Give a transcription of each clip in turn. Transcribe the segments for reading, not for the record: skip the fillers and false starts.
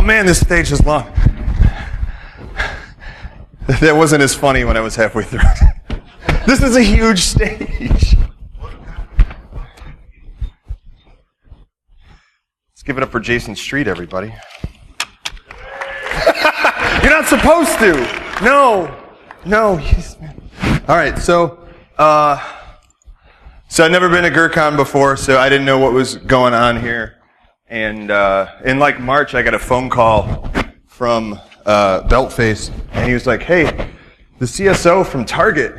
man, this stage is long. That wasn't as funny when I was halfway through. This is a huge stage. Let's give it up for Jason Street, everybody. You're not supposed to. No. All right, so I've never been to GrrCon before, so I didn't know what was going on here. And in like March, I got a phone call from Beltface, and he was like, "Hey, the CSO from Target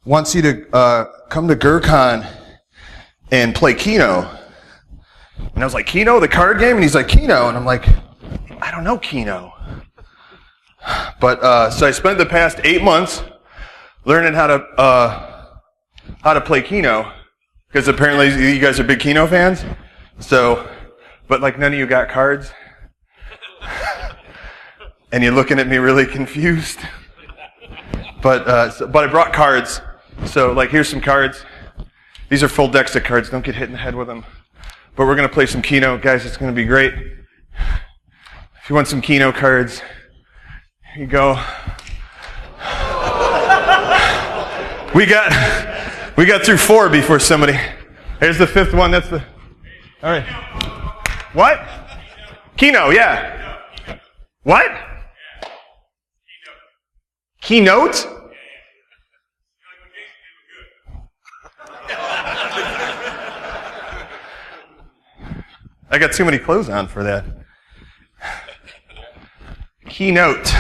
wants you to come to GrrCon and play Keynote." And I was like, "Keynote, the card game?" And he's like, "Keynote," and I'm like, "I don't know Keynote." But so I spent the past 8 months learning how to play Keynote, because apparently you guys are big Keynote fans. So, but like none of you got cards, and you're looking at me really confused. But I brought cards. So like here's some cards. These are full decks of cards. Don't get hit in the head with them. But we're gonna play some Keynote, guys. It's gonna be great. If you want some Keynote cards, here you go. We got through 4 before somebody. Here's the 5th one. That's the. All right. What? Keynote, yeah. What? Keynote? I got too many clothes on for that. Keynote.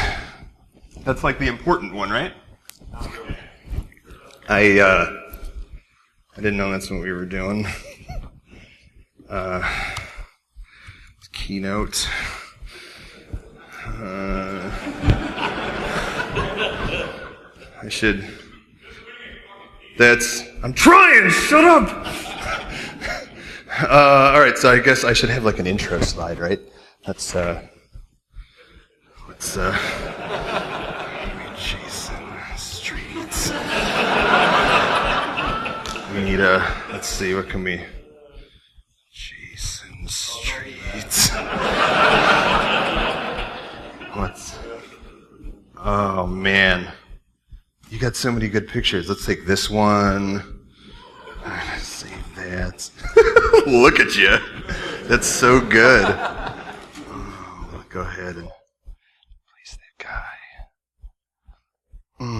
That's like the important one, right? I didn't know that's what we were doing. Keynote. I should. I'm trying! Shut up! Alright, so I guess I should have like an intro slide, right? Let's Jason Streets. We need let's see, what can we... Jason Streets. Oh man. You got so many good pictures. Let's take this one. Save that. Look at you. That's so good. Oh, go ahead and place that guy.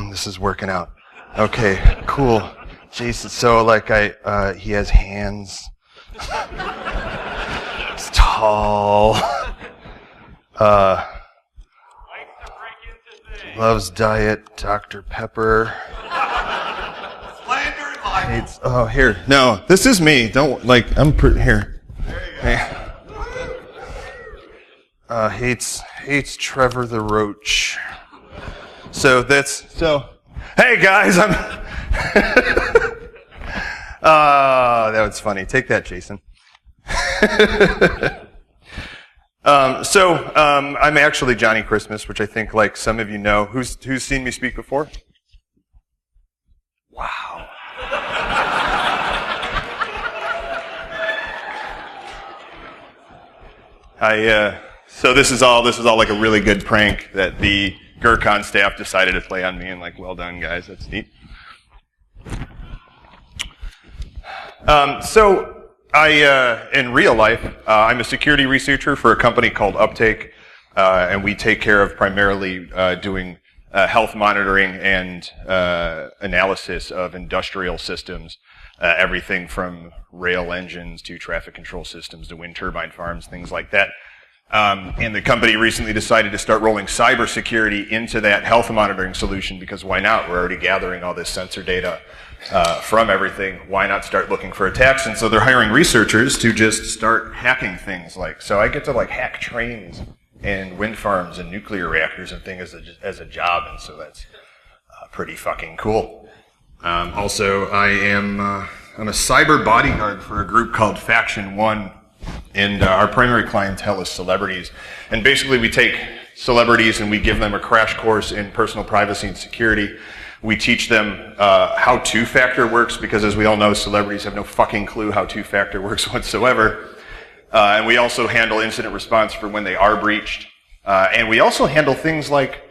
This is working out. Okay, cool. Jason, so like he has hands. He's tall. Loves Diet Dr. Pepper. Hates, here. No, this is me. Don't, like, I'm here. There you go. Hates Trevor the Roach. Hey guys, that was funny. Take that, Jason. I'm actually Johnny Christmas, which I think, like, some of you know. Who's seen me speak before? Wow. So this is all like a really good prank that the GrrCon staff decided to play on me, and like, well done, guys. That's neat. In real life, I'm a security researcher for a company called Uptake, and we take care of primarily doing health monitoring and analysis of industrial systems, everything from rail engines to traffic control systems to wind turbine farms, things like that. And the company recently decided to start rolling cybersecurity into that health monitoring solution, because why not? We're already gathering all this sensor data from everything. Why not start looking for attacks? And so they're hiring researchers to just start hacking things. So I get to like hack trains and wind farms and nuclear reactors and things as a job, and so that's pretty fucking cool. Also, I'm a cyber bodyguard for a group called Faction 1, and our primary clientele is celebrities. And basically we take celebrities and we give them a crash course in personal privacy and security. We teach them how two-factor works, because as we all know, celebrities have no fucking clue how two-factor works whatsoever. And we also handle incident response for when they are breached. And we also handle things like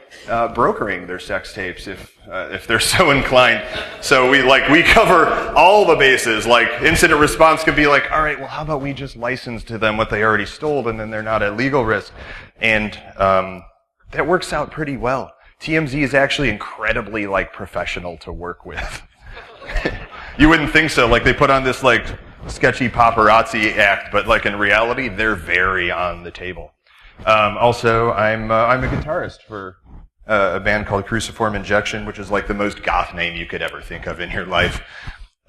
brokering their sex tapes if they're so inclined. So we cover all the bases. Like incident response could be like, all right, well, how about we just license to them what they already stole, and then they're not at legal risk. And that works out pretty well. TMZ is actually incredibly professional to work with. You wouldn't think so. Like they put on this sketchy paparazzi act, but in reality, they're very on the table. Also, I'm a guitarist for a band called Cruciform Injection, which is the most goth name you could ever think of in your life.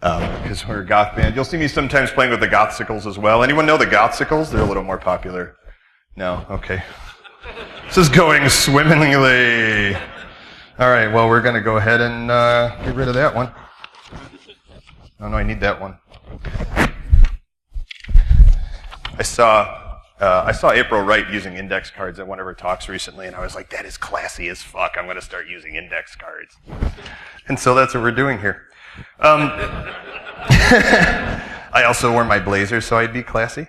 Because we're a goth band. You'll see me sometimes playing with the Gothsicles as well. Anyone know the Gothsicles? They're a little more popular. No? Okay. This is going swimmingly. All right, well, we're going to go ahead and get rid of that one. Oh, no, I need that one. I saw April Wright using index cards at one of her talks recently, and I was like, that is classy as fuck. I'm going to start using index cards. And so that's what we're doing here. I also wore my blazer so I'd be classy.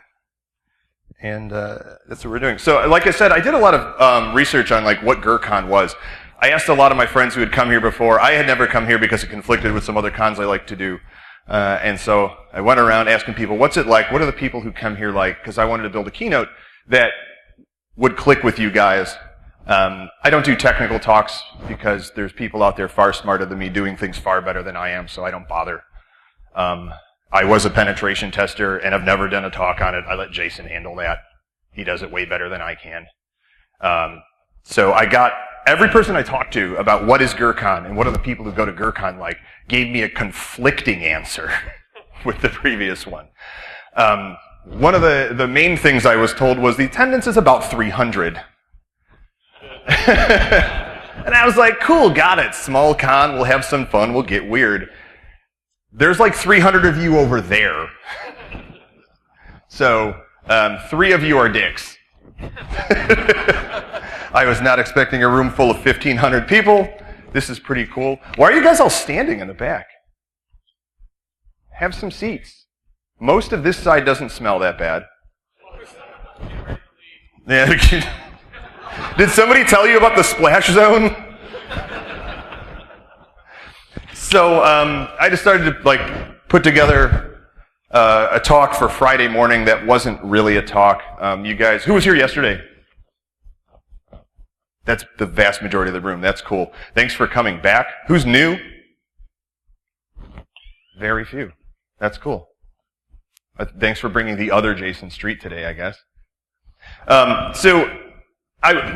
And that's what we're doing. So like I said, I did a lot of research on what GrrCon was. I asked a lot of my friends who had come here before. I had never come here because it conflicted with some other cons I like to do. And so I went around asking people, what's it like? What are the people who come here like? Because I wanted to build a keynote that would click with you guys. I don't do technical talks because there's people out there far smarter than me doing things far better than I am, so I don't bother. I was a penetration tester, and I've never done a talk on it. I let Jason handle that. He does it way better than I can. So I got every person I talked to about what is GrrCon and what are the people who go to GrrCon like gave me a conflicting answer with the previous one. One of the main things I was told was the attendance is about 300. And I was like, cool, got it. Small con, we'll have some fun, we'll get weird. There's 300 of you over there. So, 3 of you are dicks. I was not expecting a room full of 1,500 people. This is pretty cool. Why are you guys all standing in the back? Have some seats. Most of this side doesn't smell that bad. Yeah. Did somebody tell you about the splash zone? So I just started to put together a talk for Friday morning that wasn't really a talk. You guys, who was here yesterday? That's the vast majority of the room. That's cool. Thanks for coming back. Who's new? Very few. That's cool. Thanks for bringing the other Jason Street today, I guess.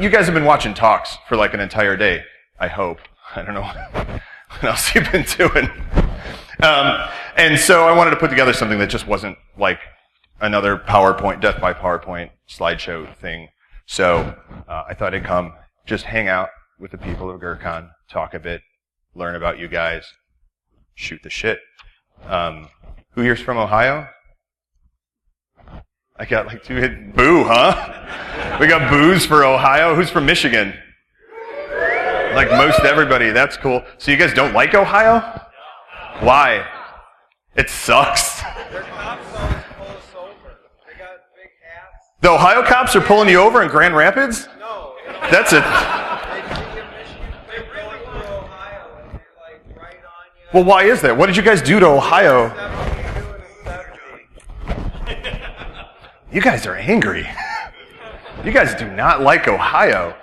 You guys have been watching talks for an entire day, I hope. I don't know what else you've been doing. And so I wanted to put together something that just wasn't another PowerPoint, death by PowerPoint slideshow thing. So I thought I'd come, just hang out with the people of GrrCon, talk a bit, learn about you guys, shoot the shit. Who here's from Ohio? I got 2 hit. Boo, huh? We got boos for Ohio. Who's from Michigan? Most everybody. That's cool. So you guys don't like Ohio? Why? It sucks. Their cops always pull us over. They got big hats. The Ohio cops are pulling you over in Grand Rapids? No. That's it. They see you in Michigan. They're going through Ohio and they're right on you. Well, why is that? What did you guys do to Ohio? You guys are angry. You guys do not like Ohio.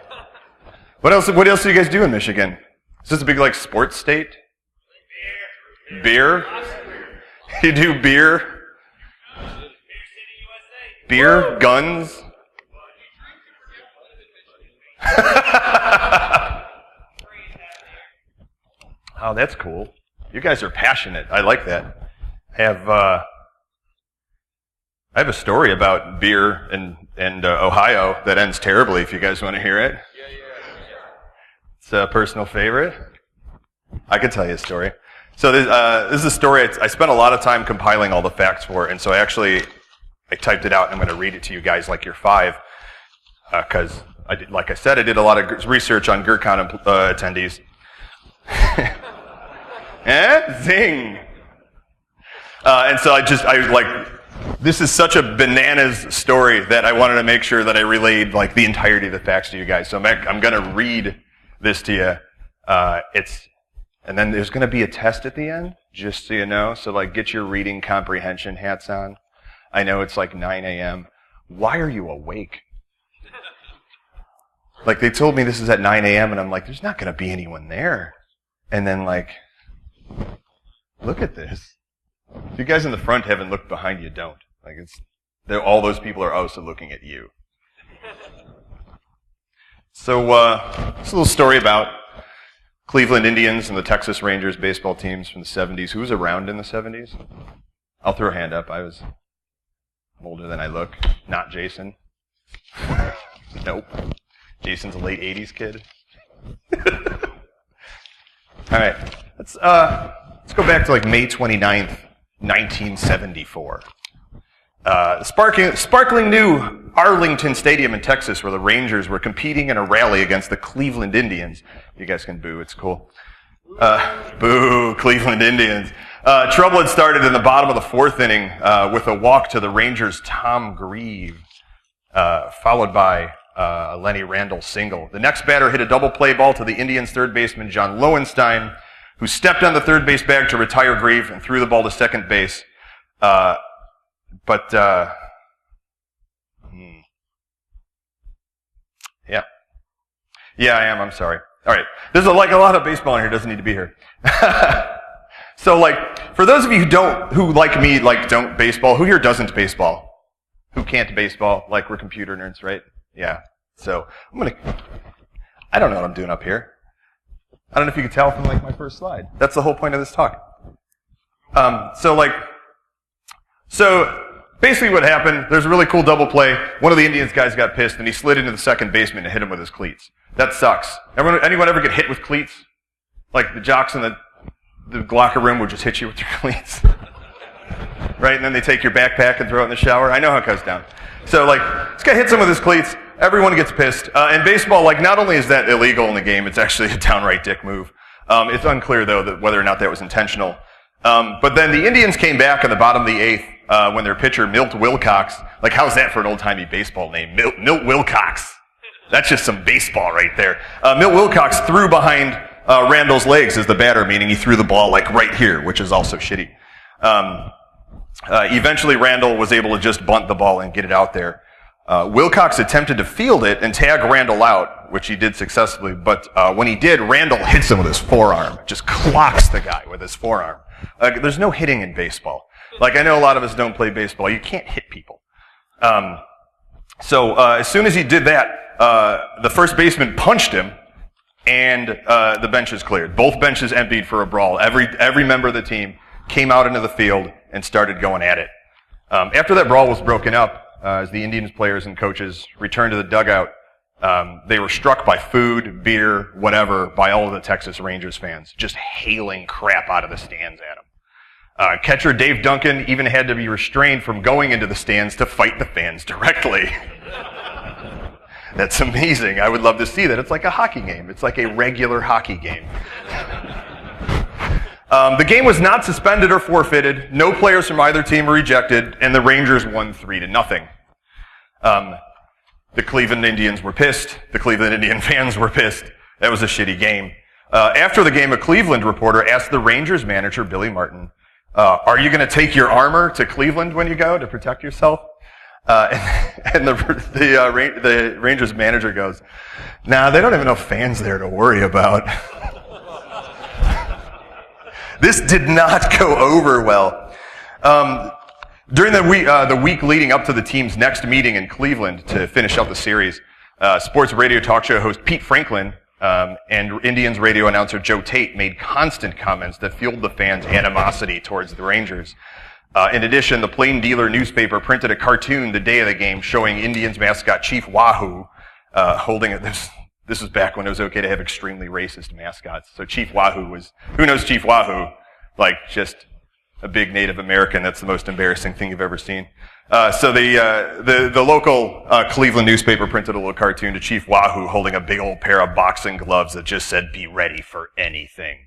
What else do you guys do in Michigan? Is this a big sports state? Beer? You do beer? Beer? Guns? Oh, that's cool. You guys are passionate. I like that. I have a story about beer and Ohio that ends terribly if you guys want to hear it. It's a personal favorite. I could tell you a story. So this is a story I spent a lot of time compiling all the facts for, and so I typed it out and I'm going to read it to you guys like you're 5, because I did a lot of research on GrrCon attendees. Zing! And so this is such a bananas story that I wanted to make sure that I relayed like the entirety of the facts to you guys. So I'm going to read this to you. And then there's going to be a test at the end, just so you know. So like, get your reading comprehension hats on. I know it's like 9 a.m. Why are you awake? Like, they told me this is at 9 a.m. and I'm like, there's not going to be anyone there. And then like, look at this. If you guys in the front haven't looked behind you, don't. Like, all those people are also looking at you. So, it's a little story about Cleveland Indians and the Texas Rangers baseball teams from the 70s. Who was around in the 70s? I'll throw a hand up. I'm older than I look. Not Jason. Nope. Jason's a late 80s kid. All right. Let's go back to like May 29th, 1974. Sparkling new Arlington Stadium in Texas, where the Rangers were competing in a rally against the Cleveland Indians. You guys can boo, it's cool. Boo, Cleveland Indians. Trouble had started in the bottom of the fourth inning with a walk to the Rangers' Tom Grieve, followed by a Lenny Randall single. The next batter hit a double play ball to the Indians' third baseman, John Lowenstein, who stepped on the third base bag to retire Grieve and threw the ball to second base. Yeah, I am. I'm sorry. All right. There's like a lot of baseball in here. Doesn't need to be here. So, like, for those of you who like me, like, don't baseball, who here doesn't baseball? Who can't baseball? Like, we're computer nerds, right? Yeah. So, I don't know what I'm doing up here. I don't know if you can tell from, like, my first slide. That's the whole point of this talk. So basically what happened, there's a really cool double play. One of the Indians guys got pissed, and he slid into the second baseman and hit him with his cleats. That sucks. Anyone ever get hit with cleats? Like, the jocks in the locker room would just hit you with their cleats. Right? And then they take your backpack and throw it in the shower. I know how it goes down. So, like, this guy hits him with his cleats. Everyone gets pissed. In baseball, like, not only is that illegal in the game, it's actually a downright dick move. It's unclear, though, whether or not that was intentional. But then the Indians came back in the bottom of the eighth when their pitcher, Milt Wilcox, like, how's that for an old-timey baseball name? Milt Wilcox. That's just some baseball right there. Milt Wilcox threw behind Randall's legs as the batter, meaning he threw the ball, like, right here, which is also shitty. Eventually, Randall was able to just bunt the ball and get it out there. Wilcox attempted to field it and tag Randall out, which he did successfully, but when he did, Randall hits him with his forearm. Just clocks the guy with his forearm. There's no hitting in baseball. Like, I know a lot of us don't play baseball. You can't hit people. So as soon as he did that, the first baseman punched him, and the benches cleared. Both benches emptied for a brawl. Every member of the team came out into the field and started going at it. After that brawl was broken up, as the Indians players and coaches returned to the dugout, they were struck by food, beer, whatever, by all of the Texas Rangers fans, just hailing crap out of the stands at them. Catcher Dave Duncan even had to be restrained from going into the stands to fight the fans directly. That's amazing. I would love to see that. It's like a hockey game. It's like a regular hockey game. The game was not suspended or forfeited. No players from either team were ejected, and the Rangers won 3-0. The Cleveland Indians were pissed. The Cleveland Indian fans were pissed. That was a shitty game. After the game, a Cleveland reporter asked the Rangers manager, Billy Martin, are you going to take your armor to Cleveland when you go to protect yourself? And the Rangers manager goes, nah, they don't have enough fans there to worry about. This did not go over well. During the week leading up to the team's next meeting in Cleveland to finish up the series, sports radio talk show host Pete Franklin and Indians radio announcer Joe Tate made constant comments that fueled the fans' animosity towards the Rangers. In addition, the Plain Dealer newspaper printed a cartoon the day of the game showing Indians mascot Chief Wahoo holding it. This was back when it was okay to have extremely racist mascots. So Chief Wahoo was, who knows Chief Wahoo? Like, just a big Native American. That's the most embarrassing thing you've ever seen. So the local Cleveland newspaper printed a little cartoon to Chief Wahoo holding a big old pair of boxing gloves that just said, "Be ready for anything."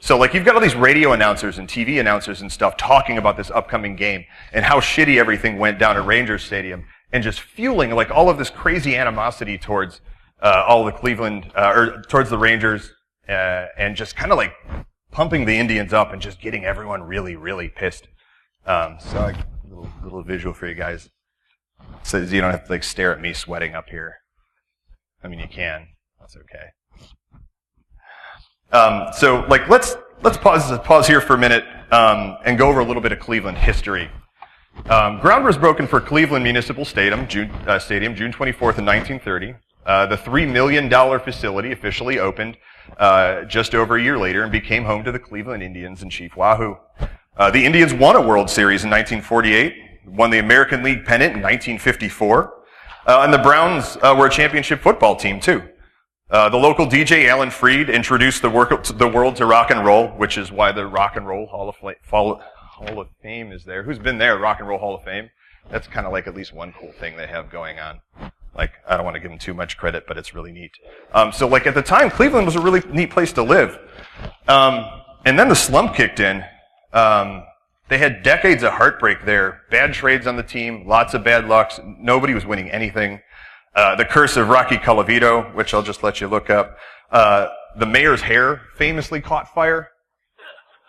So like you've got all these radio announcers and TV announcers and stuff talking about this upcoming game and how shitty everything went down at Rangers Stadium and just fueling like all of this crazy animosity towards all the Cleveland, or towards the Rangers, and just kind of like pumping the Indians up and just getting everyone really, really pissed. So like little visual for you guys. So you don't have to like stare at me sweating up here. I mean, you can. That's okay. So like let's pause here for a minute and go over a little bit of Cleveland history. Ground was broken for Cleveland Municipal Stadium, June 24th in 1930. The $3 million facility officially opened just over a year later and became home to the Cleveland Indians and Chief Wahoo. The Indians won a World Series in 1948, won the American League pennant in 1954, and the Browns were a championship football team too. The local DJ Alan Freed introduced the world to rock and roll, which is why the Rock and Roll Hall of Fame is there. Who's been there, Rock and Roll Hall of Fame? That's kind of like at least one cool thing they have going on. Like, I don't want to give them too much credit, but it's really neat. So like at the time, Cleveland was a really neat place to live. And then the slump kicked in. They had decades of heartbreak there. Bad trades on the team, lots of bad lucks. Nobody was winning anything. The curse of Rocky Colavito, which I'll just let you look up. The mayor's hair famously caught fire.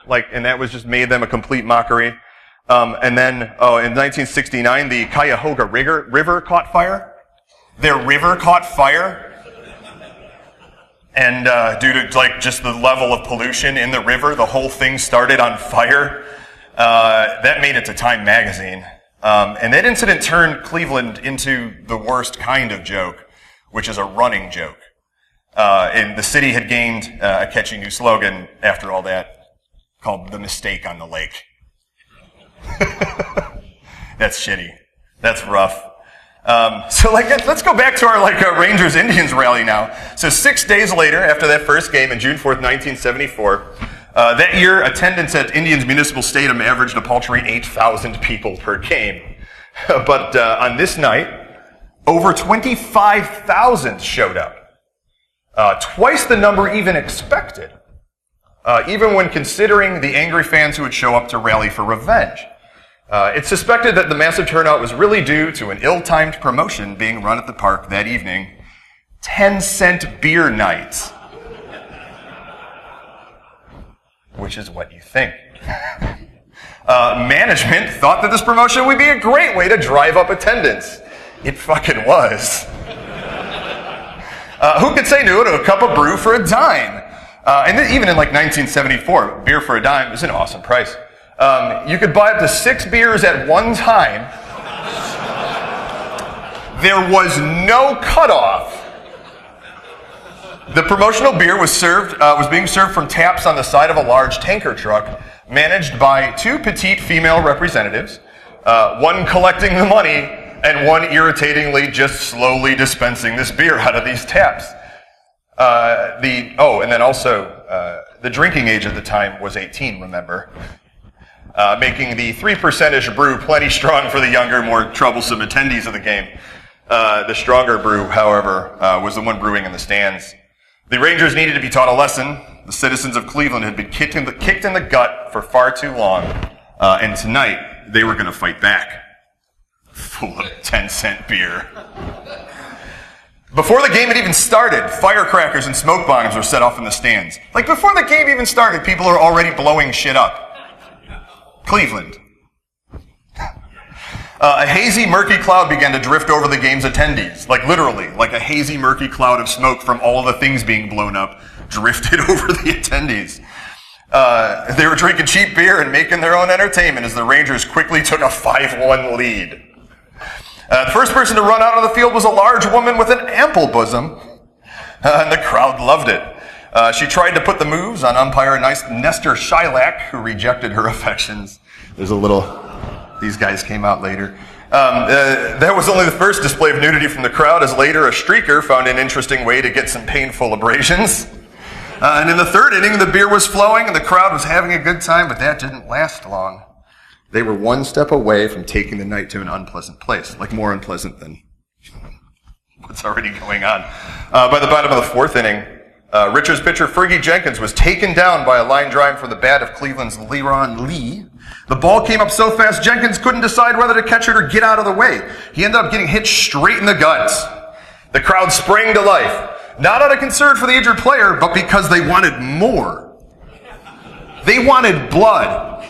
And that was just made them a complete mockery. And then, in 1969, the Cuyahoga River caught fire. Their river caught fire. And, due to, just the level of pollution in the river, the whole thing started on fire. That made it to Time magazine. And that incident turned Cleveland into the worst kind of joke, which is a running joke. And the city had gained a catchy new slogan after all that, called The Mistake on the Lake. That's shitty. That's rough. So let's go back to our Rangers-Indians rally now. So 6 days later, after that first game on June 4th, 1974, that year, attendance at Indians Municipal Stadium averaged a paltry 8,000 people per game. But on this night, over 25,000 showed up. Twice the number even expected, even when considering the angry fans who would show up to rally for revenge. It's suspected that the massive turnout was really due to an ill-timed promotion being run at the park that evening, 10-cent beer night. Which is what you think. Management thought that this promotion would be a great way to drive up attendance. It fucking was. Who could say no to a cup of brew for a dime? And then even in 1974, beer for a dime is an awesome price. You could buy up to 6 beers at one time. There was no cutoff. The promotional beer was being served from taps on the side of a large tanker truck, managed by 2 petite female representatives, one collecting the money and one irritatingly just slowly dispensing this beer out of these taps. And then also the drinking age at the time was 18. Remember, making the 3% brew plenty strong for the younger, more troublesome attendees of the game. The stronger brew, however, was the one brewing in the stands. The Rangers needed to be taught a lesson. The citizens of Cleveland had been kicked in the gut for far too long, and tonight they were going to fight back. Full of 10-cent beer. Before the game had even started, firecrackers and smoke bombs were set off in the stands. Before the game even started, people are already blowing shit up. Cleveland. A hazy, murky cloud began to drift over the game's attendees. Literally, a hazy, murky cloud of smoke from all of the things being blown up drifted over the attendees. They were drinking cheap beer and making their own entertainment as the Rangers quickly took a 5-1 lead. The first person to run out on the field was a large woman with an ample bosom, and the crowd loved it. She tried to put the moves on umpire Nestor Shylock, who rejected her affections. These guys came out later. That was only the first display of nudity from the crowd, as later a streaker found an interesting way to get some painful abrasions. And in the third inning, the beer was flowing and the crowd was having a good time, but that didn't last long. They were one step away from taking the night to an unpleasant place, more unpleasant than what's already going on. By the bottom of the fourth inning, Richards pitcher Fergie Jenkins was taken down by a line drive from the bat of Cleveland's Leron Lee. The ball came up so fast, Jenkins couldn't decide whether to catch it or get out of the way. He ended up getting hit straight in the guts. The crowd sprang to life, not out of concern for the injured player, but because they wanted more. They wanted blood.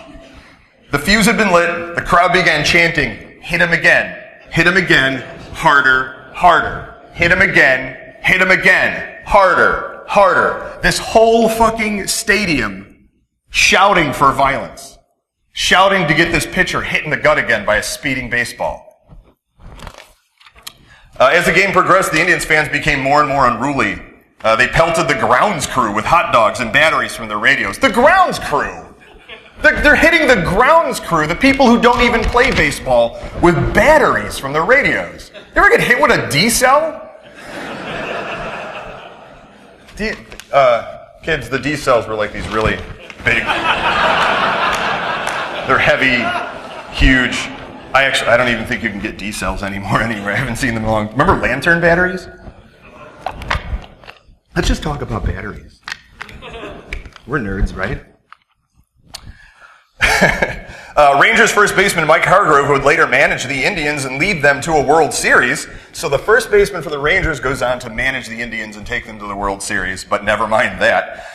The fuse had been lit. The crowd began chanting, "Hit him again, harder, harder. Hit him again, harder, harder." This whole fucking stadium shouting for violence, shouting to get this pitcher hit in the gut again by a speeding baseball. As the game progressed, the Indians fans became more and more unruly. They pelted the grounds crew with hot dogs and batteries from their radios. The grounds crew! They're hitting the grounds crew, the people who don't even play baseball, with batteries from their radios. You ever get hit with a D-cell? Kids, the D-cells were like these really big... They're heavy, huge... I don't even think you can get D-cells anymore anywhere. I haven't seen them in a long... Remember lantern batteries? Let's just talk about batteries. We're nerds, right? Rangers first baseman Mike Hargrove would later manage the Indians and lead them to a World Series. So the first baseman for the Rangers goes on to manage the Indians and take them to the World Series, but never mind that.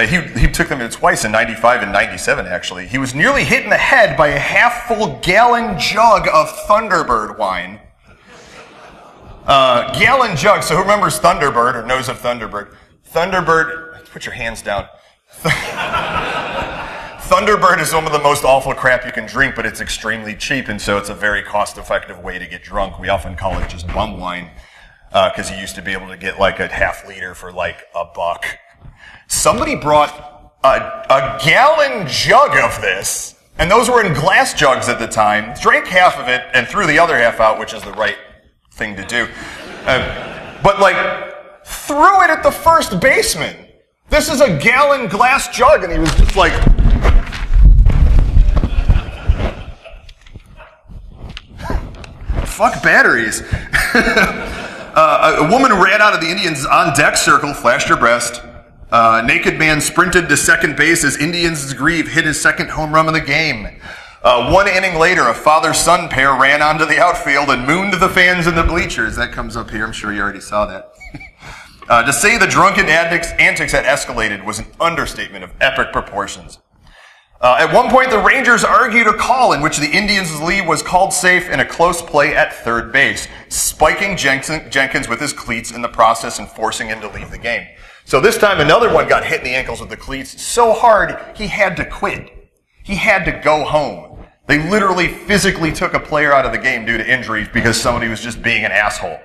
He took them twice in 95 and 97, actually. He was nearly hit in the head by a half-full gallon jug of Thunderbird wine. Gallon jug. So who remembers Thunderbird or knows of Thunderbird? Thunderbird, put your hands down. Thunderbird is some of the most awful crap you can drink, but it's extremely cheap, and so it's a very cost-effective way to get drunk. We often call it just bum wine, because you used to be able to get like a half liter for like $1. Somebody brought a gallon jug of this, and those were in glass jugs at the time, drank half of it and threw the other half out, which is the right thing to do. But like, threw it at the first baseman. This is a gallon glass jug, and he was just like... Fuck batteries. A woman ran out of the Indians' on-deck circle, flashed her breast. Naked man sprinted to second base as Indians' Grieve hit his second home run of the game. 1 inning later, a father-son pair ran onto the outfield and mooned the fans in the bleachers. That comes up here. I'm sure you already saw that. To say the drunken antics had escalated was an understatement of epic proportions. At one point, the Rangers argued a call in which the Indians' lead was called safe in a close play at third base, spiking Jenkins with his cleats in the process and forcing him to leave the game. So this time, another one got hit in the ankles with the cleats so hard, he had to quit. He had to go home. They literally physically took a player out of the game due to injuries because somebody was just being an asshole.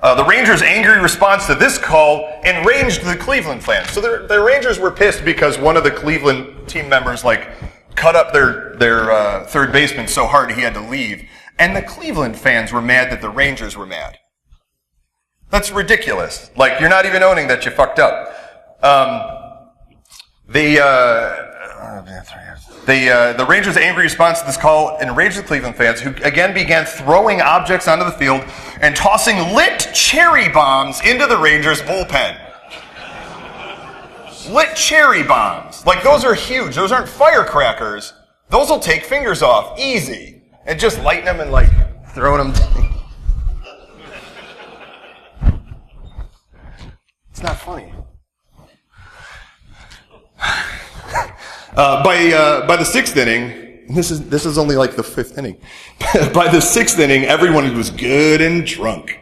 The Rangers' angry response to this call enraged the Cleveland fans. So the Rangers were pissed because one of the Cleveland team members cut up their third baseman so hard he had to leave. And the Cleveland fans were mad that the Rangers were mad. That's ridiculous. Like, you're not even owning that you fucked up. The Rangers' angry response to this call enraged the Cleveland fans, who again began throwing objects onto the field and tossing lit cherry bombs into the Rangers' bullpen. Lit cherry bombs. Like, those are huge. Those aren't firecrackers. Those will take fingers off. Easy. And just lighting them and, throwing them. It's not funny. By the sixth inning, this is only the fifth inning. By the sixth inning, everyone was good and drunk.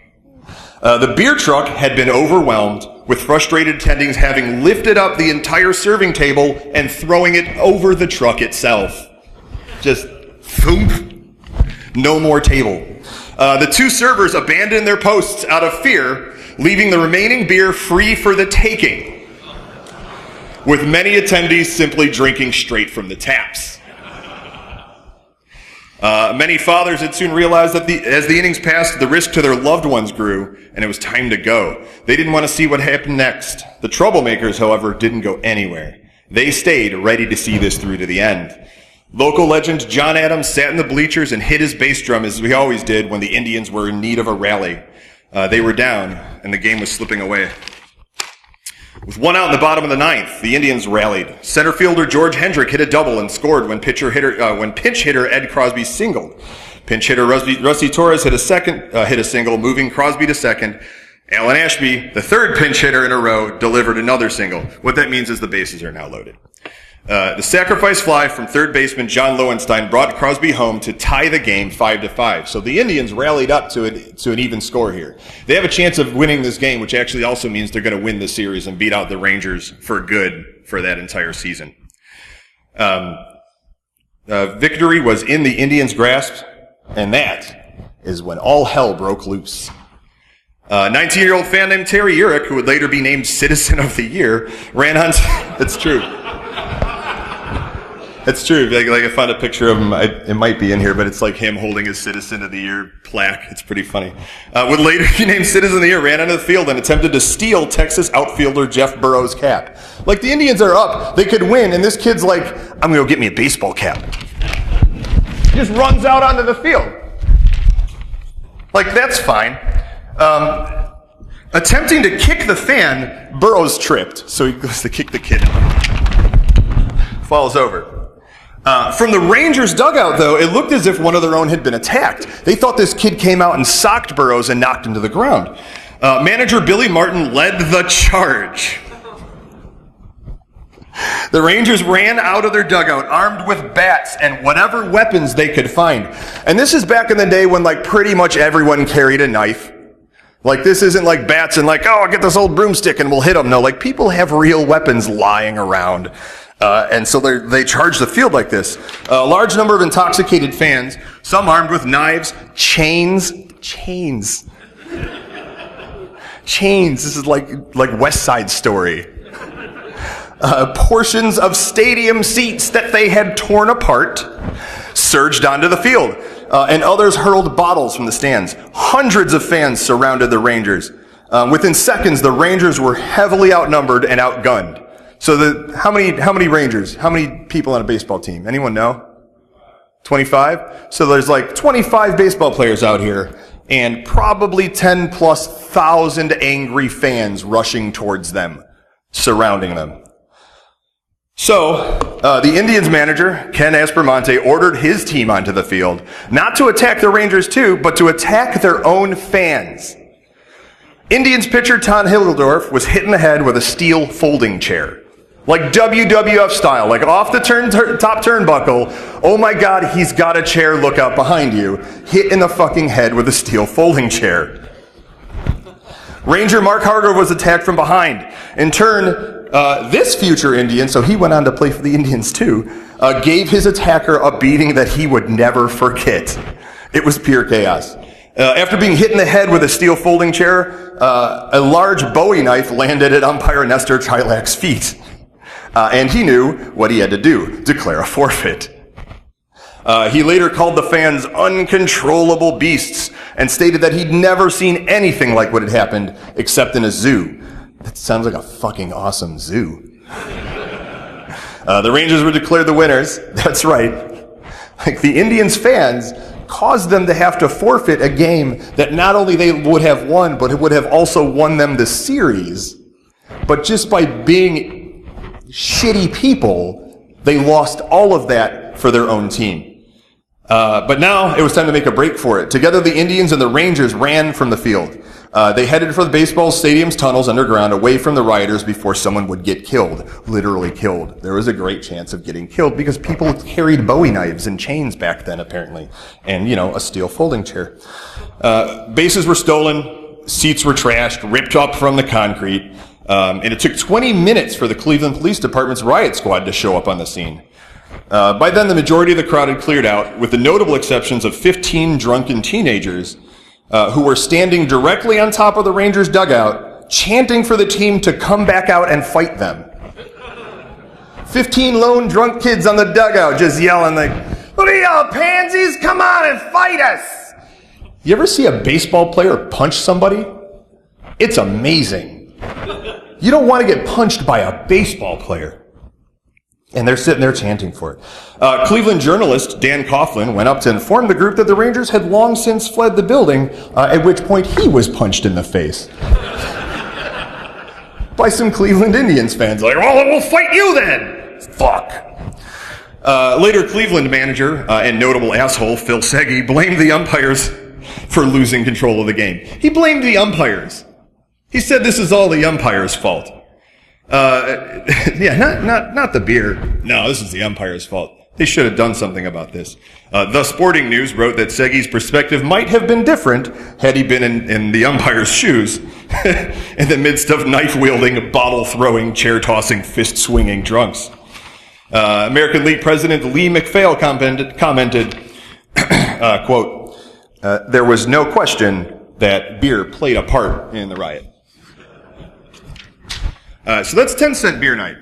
The beer truck had been overwhelmed, with frustrated attendings having lifted up the entire serving table and throwing it over the truck itself. Just thump. No more table. The two servers abandoned their posts out of fear, leaving the remaining beer free for the taking, with many attendees simply drinking straight from the taps. Many fathers had soon realized that as the innings passed, the risk to their loved ones grew, and it was time to go. They didn't want to see what happened next. The troublemakers, however, didn't go anywhere. They stayed ready to see this through to the end. Local legend John Adams sat in the bleachers and hit his bass drum, as we always did when the Indians were in need of a rally. They were down, and the game was slipping away. With one out in the bottom of the ninth, the Indians rallied. Center fielder George Hendrick hit a double and scored when pinch hitter Ed Crosby singled. Pinch hitter Rusty Torres hit a single, moving Crosby to second. Alan Ashby, the third pinch hitter in a row, delivered another single. What that means is the bases are now loaded. The sacrifice fly from third baseman John Lowenstein brought Crosby home to tie the game 5-5. So the Indians rallied up to an even score here. They have a chance of winning this game, which actually also means they're going to win the series and beat out the Rangers for good for that entire season. Victory was in the Indians' grasp, and that is when all hell broke loose. 19-year-old fan named Terry Urich, who would later be named Citizen of the Year, ran on... That's true. It's true. Like I found a picture of him. It might be in here, but it's like him holding his Citizen of the Year plaque. It's pretty funny. Would later be named Citizen of the Year, ran onto the field and attempted to steal Texas outfielder Jeff Burrow's cap. Like, the Indians are up. They could win, and this kid's like, I'm going to go get me a baseball cap. He just runs out onto the field. Like, that's fine. Attempting to kick the fan, Burrow's tripped. So he goes to kick the kid and falls over. From the Rangers' dugout, though, it looked as if one of their own had been attacked. They thought this kid came out and socked Burrows and knocked him to the ground. Manager Billy Martin led the charge. The Rangers ran out of their dugout armed with bats and whatever weapons they could find. And this is back in the day when, like, pretty much everyone carried a knife. Like, this isn't like bats and like, oh, I'll get this old broomstick and we'll hit them. No, like, people have real weapons lying around. And so they charge the field like this. A large number of intoxicated fans, some armed with knives, chains. This is like West Side Story. Portions of stadium seats that they had torn apart surged onto the field. And others hurled bottles from the stands. Hundreds of fans surrounded the Rangers. Within seconds, the Rangers were heavily outnumbered and outgunned. So how many Rangers? How many people on a baseball team? Anyone know? 25? So there's like 25 baseball players out here and probably 10,000+ angry fans rushing towards them, surrounding them. So, the Indians manager, Ken Aspermonte, ordered his team onto the field, not to attack the Rangers too, but to attack their own fans. Indians pitcher Tom Hildorf was hit in the head with a steel folding chair. Like WWF style, like off the top turnbuckle. Oh my God, he's got a chair, look out behind you. Hit in the fucking head with a steel folding chair. Ranger Mark Hargrove was attacked from behind. In turn, this future Indian, so he went on to play for the Indians too, gave his attacker a beating that he would never forget. It was pure chaos. After being hit in the head with a steel folding chair, a large Bowie knife landed at umpire Nestor Chilak's feet. And he knew what he had to do, declare a forfeit. He later called the fans uncontrollable beasts and stated that he'd never seen anything like what had happened except in a zoo. That sounds like a fucking awesome zoo. The Rangers were declared the winners. That's right. Like, the Indians' fans caused them to have to forfeit a game that not only they would have won, but it would have also won them the series. But just by being shitty people, they lost all of that for their own team. But now it was time to make a break for it. Together, the Indians and the Rangers ran from the field. They headed for the baseball stadium's tunnels underground, away from the rioters before someone would get killed. Literally killed. There was a great chance of getting killed because people carried Bowie knives and chains back then, apparently. And, a steel folding chair. Bases were stolen, seats were trashed, ripped up from the concrete. And it took 20 minutes for the Cleveland Police Department's riot squad to show up on the scene. By then, the majority of the crowd had cleared out, with the notable exceptions of 15 drunken teenagers who were standing directly on top of the Rangers' dugout, chanting for the team to come back out and fight them. 15 lone drunk kids on the dugout just yelling like, "What are y'all, pansies? Come on and fight us!" You ever see a baseball player punch somebody? It's amazing. You don't want to get punched by a baseball player. And they're sitting there chanting for it. Cleveland journalist Dan Coughlin went up to inform the group that the Rangers had long since fled the building, at which point he was punched in the face. by some Cleveland Indians fans. Like, well, we'll fight you then! Fuck. Later, Cleveland manager and notable asshole Phil Seggy blamed the umpires for losing control of the game. He blamed the umpires. He said this is all the umpires' fault. Not the beer. No, this is the umpires' fault. They should have done something about this. The Sporting News wrote that Seggy's perspective might have been different had he been in the umpire's shoes, in the midst of knife-wielding, bottle-throwing, chair-tossing, fist-swinging drunks. American League President Lee McPhail commented, quote, there was no question that beer played a part in the riot. So that's 10-cent beer night.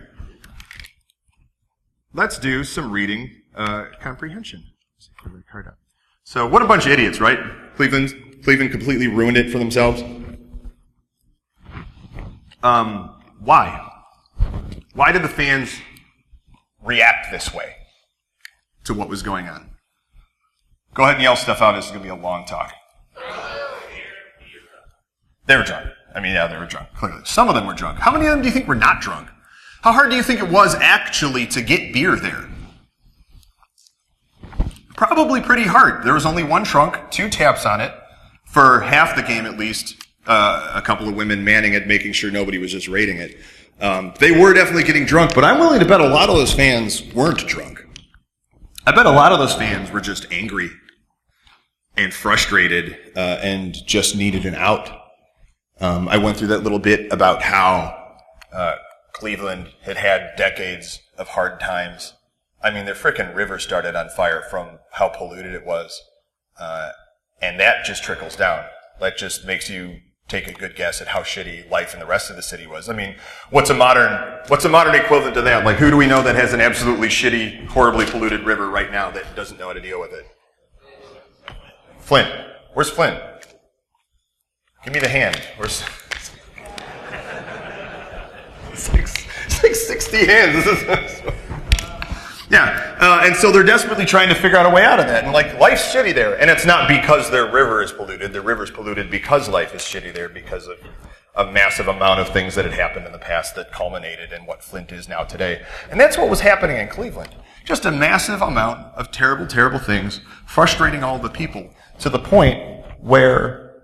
Let's do some reading comprehension. So what a bunch of idiots, right? Cleveland completely ruined it for themselves. Why? Why did the fans react this way to what was going on? Go ahead and yell stuff out. This is going to be a long talk. They were drunk. I mean, yeah, they were drunk, clearly. Some of them were drunk. How many of them do you think were not drunk? How hard do you think it was actually to get beer there? Probably pretty hard. There was only one trunk, 2 taps on it, for half the game at least. A couple of women manning it, making sure nobody was just raiding it. They were definitely getting drunk, but I'm willing to bet a lot of those fans weren't drunk. I bet a lot of those fans were just angry and frustrated and just needed an out. I went through that little bit about how Cleveland had had decades of hard times. I mean, their frickin' river started on fire from how polluted it was. And that just trickles down. That just makes you take a good guess at how shitty life in the rest of the city was. I mean, what's a modern equivalent to that? Like, who do we know that has an absolutely shitty, horribly polluted river right now that doesn't know how to deal with it? Flint. Where's Flint? Give me the hand. Where's... It's like 60 hands. Yeah, and so they're desperately trying to figure out a way out of that. And like, life's shitty there. And it's not because their river is polluted. Their river's polluted because life is shitty there, because of a massive amount of things that had happened in the past that culminated in what Flint is now today. And that's what was happening in Cleveland. Just a massive amount of terrible, terrible things, frustrating all the people, to the point where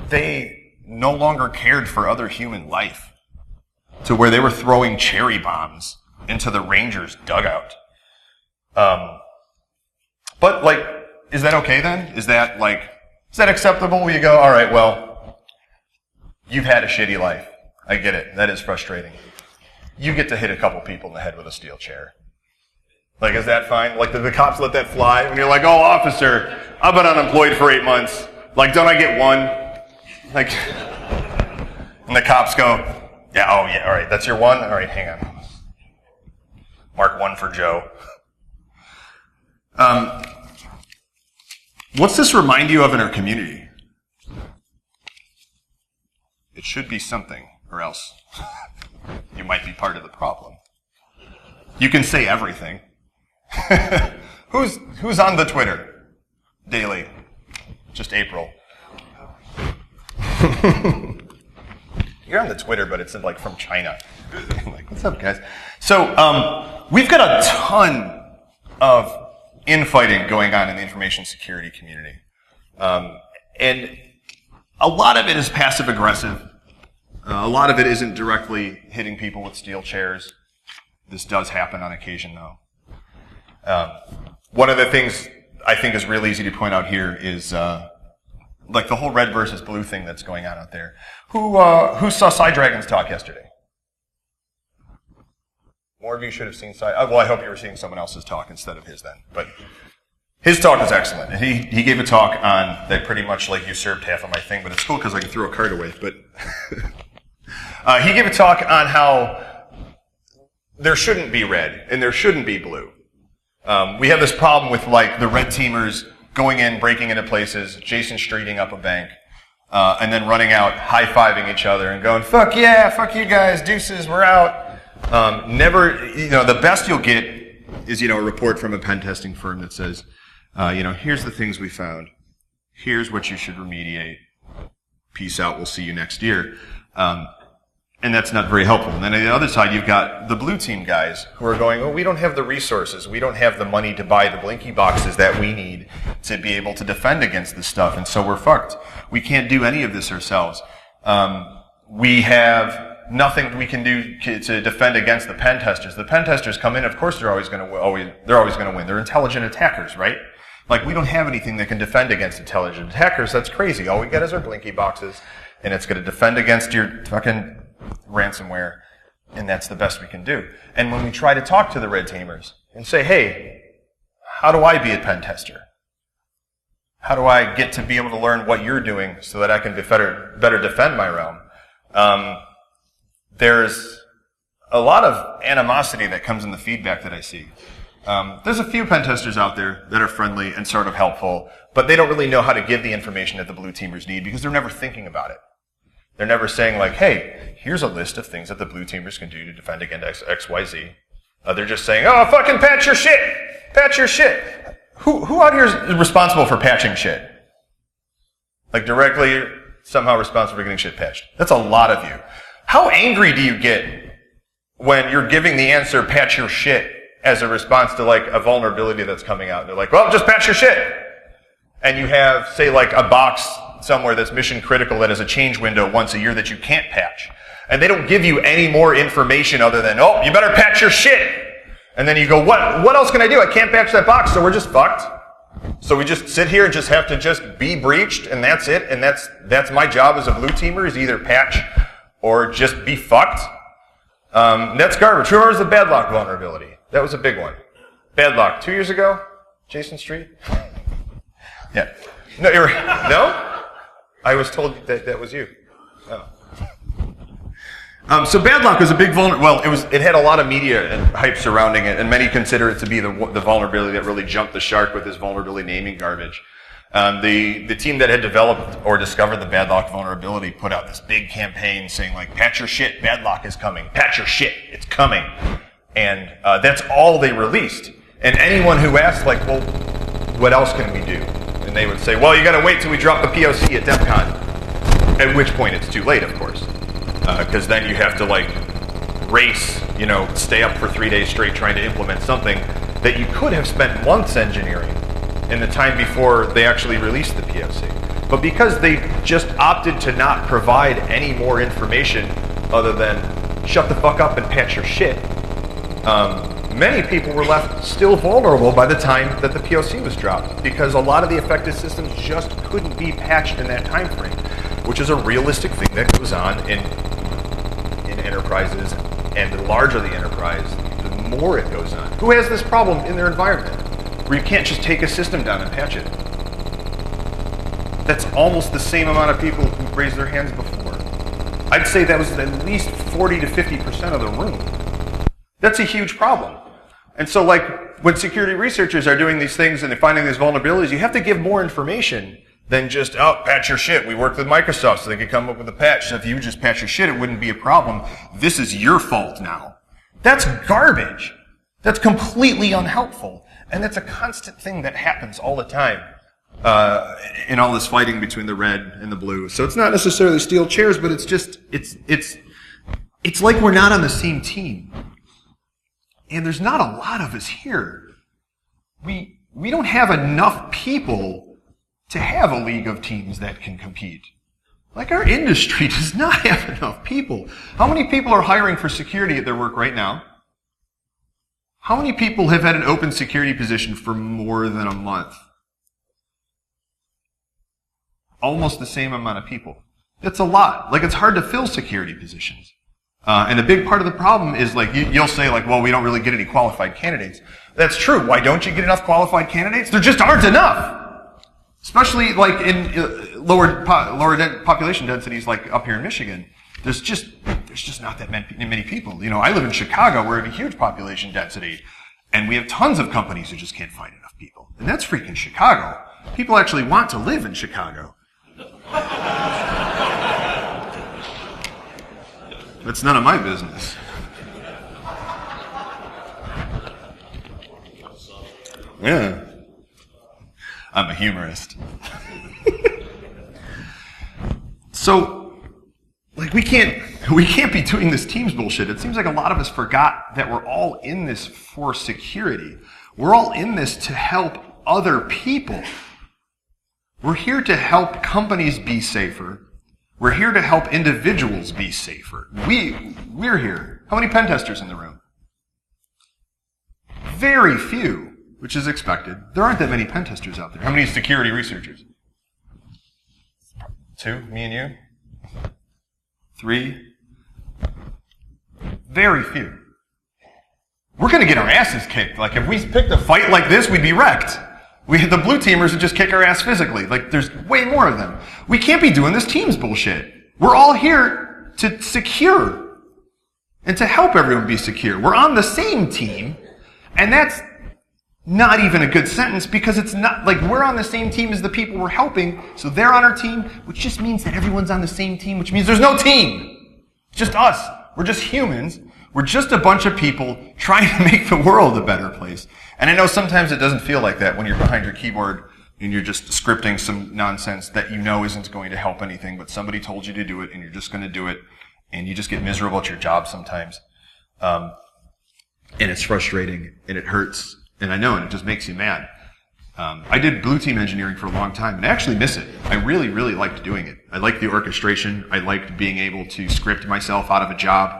they no longer cared for other human life, to where they were throwing cherry bombs into the Rangers' dugout. But, like, is that okay then? Is that acceptable? Where you go, all right, well, you've had a shitty life. I get it. That is frustrating. You get to hit a couple people in the head with a steel chair. Like, is that fine? Like, did the cops let that fly? And you're like, oh, officer, I've been unemployed for 8 months. Like, don't I get one? Like, and the cops go, yeah, oh, yeah, all right, that's your one? All right, hang on. Mark 1 for Joe. What's this remind you of in our community? It should be something, or else you might be part of the problem. You can say everything. Who's on the Twitter daily? Just April. You're on the Twitter, but it's like from China. Like, what's up, guys? So, we've got a ton of infighting going on in the information security community. And a lot of it is passive aggressive. A lot of it isn't directly hitting people with steel chairs. This does happen on occasion, though. One of the things I think is real easy to point out here is like the whole red versus blue thing that's going on out there. Who saw Side Dragon's talk yesterday? More of you should have seen Side. Well, I hope you were seeing someone else's talk instead of his then. But his talk was excellent. And he gave a talk on that pretty much like usurped half of my thing, but it's cool because I can throw a card away. But he gave a talk on how there shouldn't be red and there shouldn't be blue. We have this problem with like the red teamers going in, breaking into places, Jason Streeting up a bank, and then running out, high-fiving each other and going, fuck yeah, fuck you guys, deuces, we're out. Never, the best you'll get is, a report from a pen testing firm that says, here's the things we found. Here's what you should remediate. Peace out, we'll see you next year. And And that's not very helpful. And then on the other side, you've got the blue team guys who are going, oh, we don't have the resources. We don't have the money to buy the blinky boxes that we need to be able to defend against this stuff. And so we're fucked. We can't do any of this ourselves. We have nothing we can do to defend against the pen testers. The pen testers come in, of course they're always going to win. They're intelligent attackers, right? Like, we don't have anything that can defend against intelligent attackers. That's crazy. All we get is our blinky boxes, and it's going to defend against your fucking ransomware, and that's the best we can do. And when we try to talk to the red teamers and say, hey, how do I be a pen tester? How do I get to be able to learn what you're doing so that I can better defend my realm? There's a lot of animosity that comes in the feedback that I see. There's a few pen testers out there that are friendly and sort of helpful, but they don't really know how to give the information that the blue teamers need because they're never thinking about it. They're never saying like, hey, here's a list of things that the blue teamers can do to defend against XYZ. They're just saying, oh, fucking patch your shit! Patch your shit! Who out here is responsible for patching shit? Like, directly, somehow responsible for getting shit patched. That's a lot of you. How angry do you get when you're giving the answer, patch your shit, as a response to, like, a vulnerability that's coming out? They're like, well, just patch your shit! And you have, say, like, a box somewhere that's mission critical that has a change window once a year that you can't patch. And they don't give you any more information other than, oh, you better patch your shit! And then you go, what else can I do? I can't patch that box, so we're just fucked. So we just sit here and just have to just be breached, and that's it, and that's my job as a blue teamer, is either patch or just be fucked. That's garbage. Who remembers the Badlock vulnerability? That was a big one. Badlock, 2 years ago? Jason Street? Yeah. No, no? I was told that was you. Oh. So Badlock was a big vulnerability. Well, it had a lot of media and hype surrounding it, and many consider it to be the vulnerability that really jumped the shark with this vulnerability naming garbage. The team that had developed or discovered the Badlock vulnerability put out this big campaign saying, like, patch your shit, Badlock is coming. Patch your shit, it's coming. And that's all they released. And anyone who asked, like, well, what else can we do? And they would say, well, you gotta wait till we drop the POC at DEF CON. At which point it's too late, of course. Because then you have to, like, race, stay up for 3 days straight trying to implement something that you could have spent months engineering in the time before they actually released the POC. But because they just opted to not provide any more information other than shut the fuck up and patch your shit, many people were left still vulnerable by the time that the POC was dropped, because a lot of the affected systems just couldn't be patched in that time frame, which is a realistic thing that goes on in enterprises, and the larger the enterprise, the more it goes on. Who has this problem in their environment, where you can't just take a system down and patch it? That's almost the same amount of people who raised their hands before. I'd say that was at least 40 to 50% of the room. That's a huge problem. And so, like, when security researchers are doing these things and they're finding these vulnerabilities, you have to give more information than just, oh, patch your shit. We worked with Microsoft so they could come up with a patch. So if you just patch your shit, it wouldn't be a problem. This is your fault now. That's garbage. That's completely unhelpful. And that's a constant thing that happens all the time in all this fighting between the red and the blue. So it's not necessarily steel chairs, but it's just, it's like we're not on the same team. And there's not a lot of us here. We don't have enough people to have a league of teams that can compete. Like, our industry does not have enough people. How many people are hiring for security at their work right now? How many people have had an open security position for more than a month? Almost the same amount of people. That's a lot. Like, it's hard to fill security positions. And a big part of the problem is, like, you'll say, like, well, we don't really get any qualified candidates. That's true. Why don't you get enough qualified candidates? There just aren't enough. Especially, like, in lower population densities, like up here in Michigan. There's just not that many people. I live in Chicago. We're at a huge population density. And we have tons of companies who just can't find enough people. And that's freaking Chicago. People actually want to live in Chicago. That's none of my business. Yeah. I'm a humorist. So, like, we can't We can't be doing this Teams bullshit. It seems like a lot of us forgot that we're all in this for security. We're all in this to help other people. We're here to help companies be safer. We're here to help individuals be safer. We're here. How many pen testers in the room? Very few, which is expected. There aren't that many pen testers out there. How many security researchers? 2, me and you? 3? Very few. We're going to get our asses kicked. Like, if we picked a fight like this, we'd be wrecked. The blue teamers would just kick our ass physically. Like, there's way more of them. We can't be doing this Teams bullshit. We're all here to secure and to help everyone be secure. We're on the same team, and that's not even a good sentence because it's not, like, we're on the same team as the people we're helping, so they're on our team, which just means that everyone's on the same team, which means there's no team. It's just us. We're just humans. We're just a bunch of people trying to make the world a better place. And I know sometimes it doesn't feel like that when you're behind your keyboard and you're just scripting some nonsense that you know isn't going to help anything, but somebody told you to do it and you're just going to do it, and you just get miserable at your job sometimes. And it's frustrating and it hurts, and I know, and it just makes you mad. I did blue team engineering for a long time, and I actually miss it. I really, really liked doing it. I liked the orchestration. I liked being able to script myself out of a job.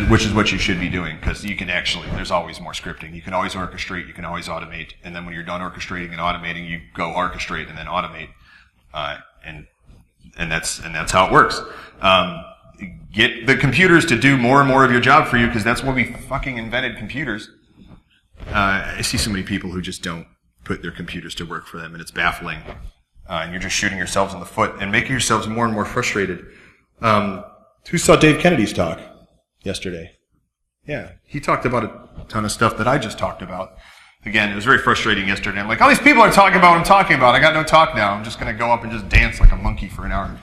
Which is what you should be doing, because you can actually, there's always more scripting. You can always orchestrate, you can always automate, and then when you're done orchestrating and automating, you go orchestrate and then automate, and that's how it works. Get the computers to do more and more of your job for you, because that's why we fucking invented computers. I see so many people who just don't put their computers to work for them, and it's baffling. And you're just shooting yourselves in the foot and making yourselves more and more frustrated. Who saw Dave Kennedy's talk yesterday? Yeah, he talked about a ton of stuff that I just talked about. Again, it was very frustrating yesterday. I'm like, all these people are talking about what I'm talking about. I got no talk now. I'm just going to go up and just dance like a monkey for an hour.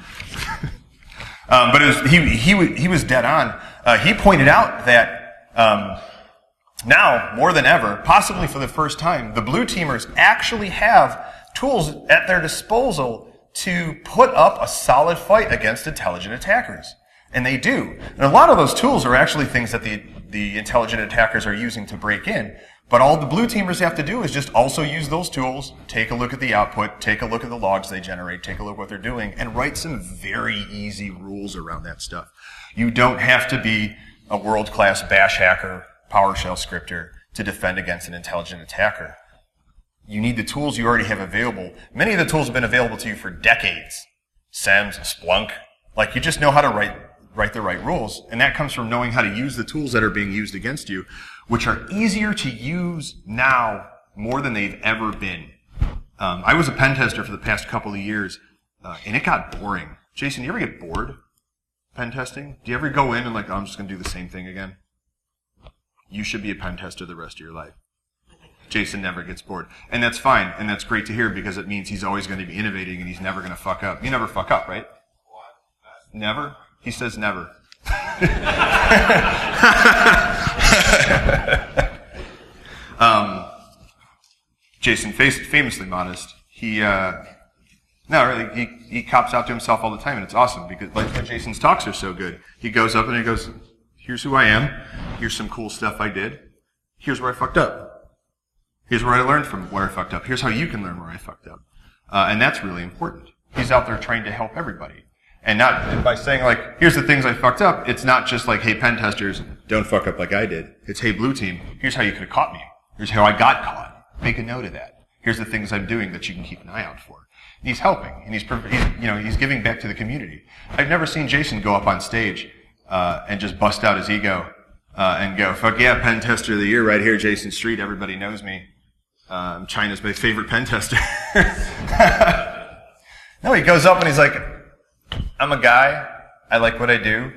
But he was dead on. He pointed out that now, more than ever, possibly for the first time, the blue teamers actually have tools at their disposal to put up a solid fight against intelligent attackers. And they do. And a lot of those tools are actually things that the intelligent attackers are using to break in. But all the blue teamers have to do is just also use those tools, take a look at the output, take a look at the logs they generate, take a look at what they're doing, and write some very easy rules around that stuff. You don't have to be a world-class bash hacker, PowerShell scripter to defend against an intelligent attacker. You need the tools you already have available. Many of the tools have been available to you for decades. SEMS, Splunk. Like, you just know how to write the right rules, and that comes from knowing how to use the tools that are being used against you, which are easier to use now more than they've ever been. I was a pen tester for the past couple of years, and it got boring. Jason, do you ever get bored pen testing? Do you ever go in and like, oh, I'm just going to do the same thing again? You should be a pen tester the rest of your life. Jason never gets bored. And that's fine, and that's great to hear, because it means he's always going to be innovating and he's never going to fuck up. You never fuck up, right? Never? He says never. Jason, famously modest, he cops out to himself all the time, and it's awesome, because like when Jason's talks are so good. He goes up and he goes, here's who I am, here's some cool stuff I did, here's where I fucked up, here's where I learned from where I fucked up, here's how you can learn where I fucked up. And that's really important. He's out there trying to help everybody. And not by saying, like, here's the things I fucked up, it's not just like, hey, pen testers, don't fuck up like I did. It's, hey, blue team, here's how you could have caught me. Here's how I got caught. Make a note of that. Here's the things I'm doing that you can keep an eye out for. And he's helping, and he's giving back to the community. I've never seen Jason go up on stage and just bust out his ego and go, fuck yeah, pen tester of the year right here, Jason Street, everybody knows me. China's my favorite pen tester. No, he goes up and he's like, I'm a guy. I like what I do.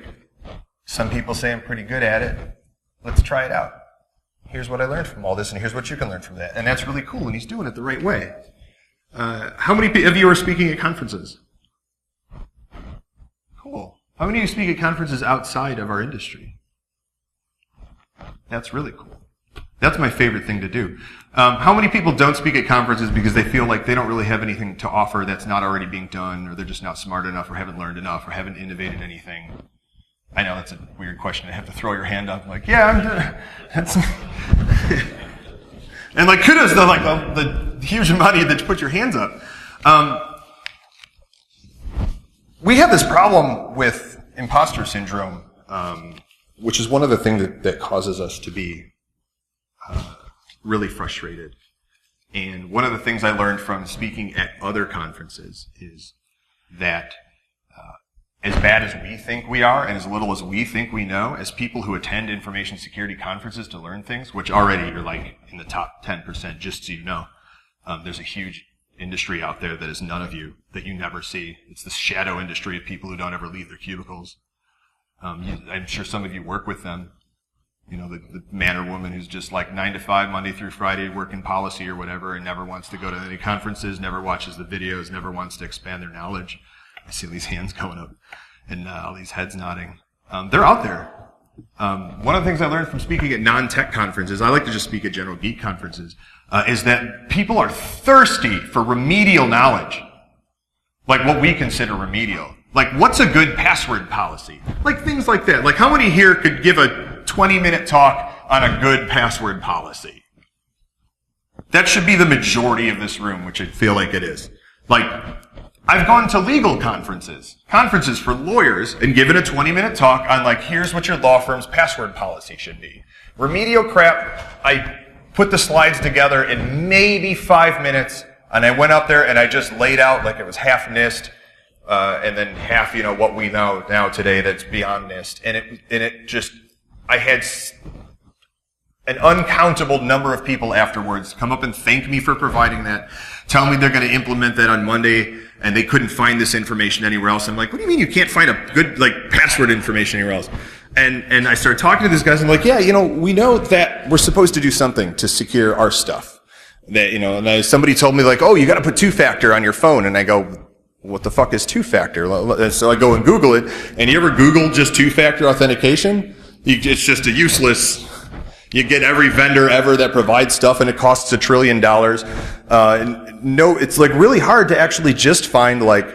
Some people say I'm pretty good at it. Let's try it out. Here's what I learned from all this, and here's what you can learn from that. And that's really cool, and he's doing it the right way. How many of you are speaking at conferences? Cool. How many of you speak at conferences outside of our industry? That's really cool. That's my favorite thing to do. How many people don't speak at conferences because they feel like they don't really have anything to offer that's not already being done, or they're just not smart enough, or haven't learned enough, or haven't innovated anything? I know that's a weird question to have to throw your hand up. Like, yeah, that's... And like, kudos to like the huge amount of you that put your hands up. We have this problem with imposter syndrome, which is one of the things that causes us to be really frustrated. And one of the things I learned from speaking at other conferences is that as bad as we think we are and as little as we think we know, as people who attend information security conferences to learn things, which already you're like in the top 10%, just so you know, there's a huge industry out there that is none of you, that you never see. It's this shadow industry of people who don't ever leave their cubicles. I'm sure some of you work with them. You know, the man or woman who's just like 9 to 5, Monday through Friday, working policy or whatever, and never wants to go to any conferences, never watches the videos, never wants to expand their knowledge. I see these hands going up and all these heads nodding. They're out there. One of the things I learned from speaking at non-tech conferences, I like to just speak at general geek conferences, is that people are thirsty for remedial knowledge. Like what we consider remedial. Like, what's a good password policy? Like things like that. Like, how many here could give a 20-minute talk on a good password policy? That should be the majority of this room, which I feel like it is. Like, I've gone to legal conferences for lawyers, and given a 20-minute talk on, like, here's what your law firm's password policy should be. Remedial crap, I put the slides together in maybe 5 minutes, and I went up there and I just laid out like it was half NIST, and then half, you know, what we know now today that's beyond NIST. And it just, I had an uncountable number of people afterwards come up and thank me for providing that, tell me they're going to implement that on Monday, and they couldn't find this information anywhere else. I'm like, what do you mean you can't find a good, like, password information anywhere else? And I started talking to these guys, and I'm like, yeah, you know, we know that we're supposed to do something to secure our stuff. That, you know, and somebody told me, like, oh, you got to put two-factor on your phone, and I go, what the fuck is two-factor? So I go and Google it, and you ever Google just two-factor authentication? It's just a useless. You get every vendor ever that provides stuff, and it costs $1 trillion. No, it's like really hard to actually just find like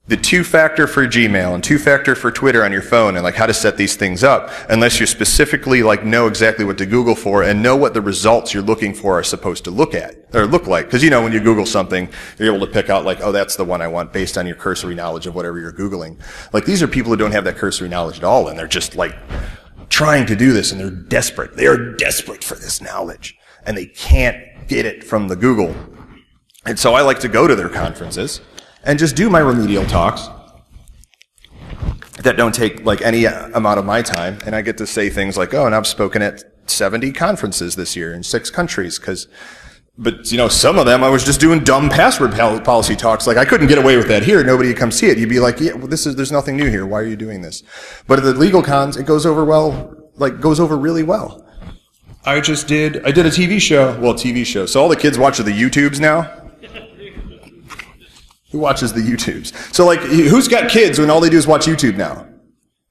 the two-factor for Gmail and two-factor for Twitter on your phone and like how to set these things up, unless you specifically like know exactly what to Google for and know what the results you're looking for are supposed to look at or look like. Because you know when you Google something, you're able to pick out like, oh, that's the one I want based on your cursory knowledge of whatever you're Googling. Like these are people who don't have that cursory knowledge at all, and they're just like trying to do this, and they're desperate. They are desperate for this knowledge, and they can't get it from the Google. And so I like to go to their conferences and just do my remedial talks that don't take like any amount of my time, and I get to say things like, oh, and I've spoken at 70 conferences this year in 6 countries, but you know, some of them I was just doing dumb password policy talks. Like I couldn't get away with that here. Nobody would come see it. You'd be like, yeah, well, there's nothing new here. Why are you doing this? But at the legal cons, it goes over really well. I did a TV show. So all the kids watch the YouTubes now. Who watches the YouTubes? So like, who's got kids when all they do is watch YouTube now?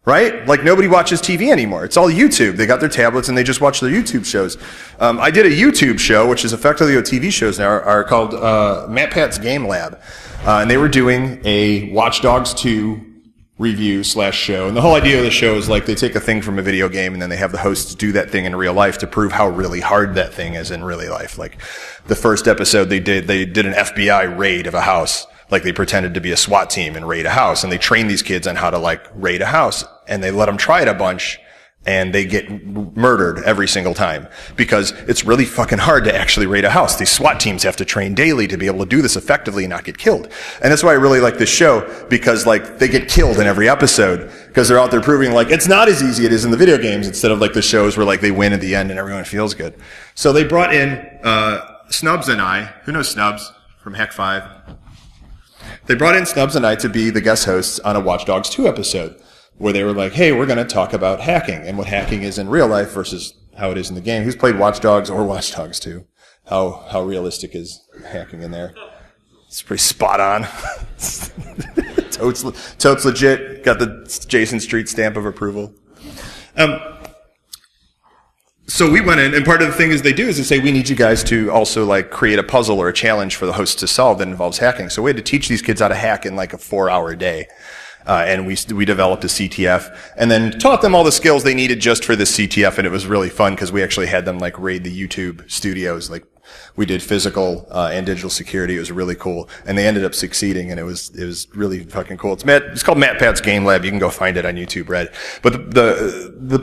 Right? Like nobody watches TV anymore. It's all YouTube. They got their tablets and they just watch their YouTube shows. I did a YouTube show, which is effectively what TV shows now are called Matt Pat's Game Lab. And they were doing a Watch Dogs 2 review / show. And the whole idea of the show is like they take a thing from a video game and then they have the hosts do that thing in real life to prove how really hard that thing is in really life. Like the first episode they did an FBI raid of a house. Like they pretended to be a SWAT team and raid a house, and they train these kids on how to like raid a house, and they let them try it a bunch, and they get murdered every single time because it's really fucking hard to actually raid a house. These SWAT teams have to train daily to be able to do this effectively and not get killed. And that's why I really like this show, because like they get killed in every episode because they're out there proving like it's not as easy as it is in the video games, instead of like the shows where like they win at the end and everyone feels good. So they brought in Snubs and I. Who knows Snubs from Hack 5? They brought in Snubs and I to be the guest hosts on a Watch Dogs 2 episode, where they were like, hey, we're going to talk about hacking and what hacking is in real life versus how it is in the game. Who's played Watch Dogs or Watch Dogs 2? How realistic is hacking in there? It's pretty spot on. Totes legit. Got the Jason Street stamp of approval. So we went in, and part of the thing is they say, we need you guys to also like create a puzzle or a challenge for the hosts to solve that involves hacking. So we had to teach these kids how to hack in like a 4-hour day. And we developed a CTF and then taught them all the skills they needed just for the CTF. And it was really fun because we actually had them like raid the YouTube studios. Like we did physical, and digital security. It was really cool. And they ended up succeeding, and it was really fucking cool. It's called MatPat's Game Lab. You can go find it on YouTube, Red. But the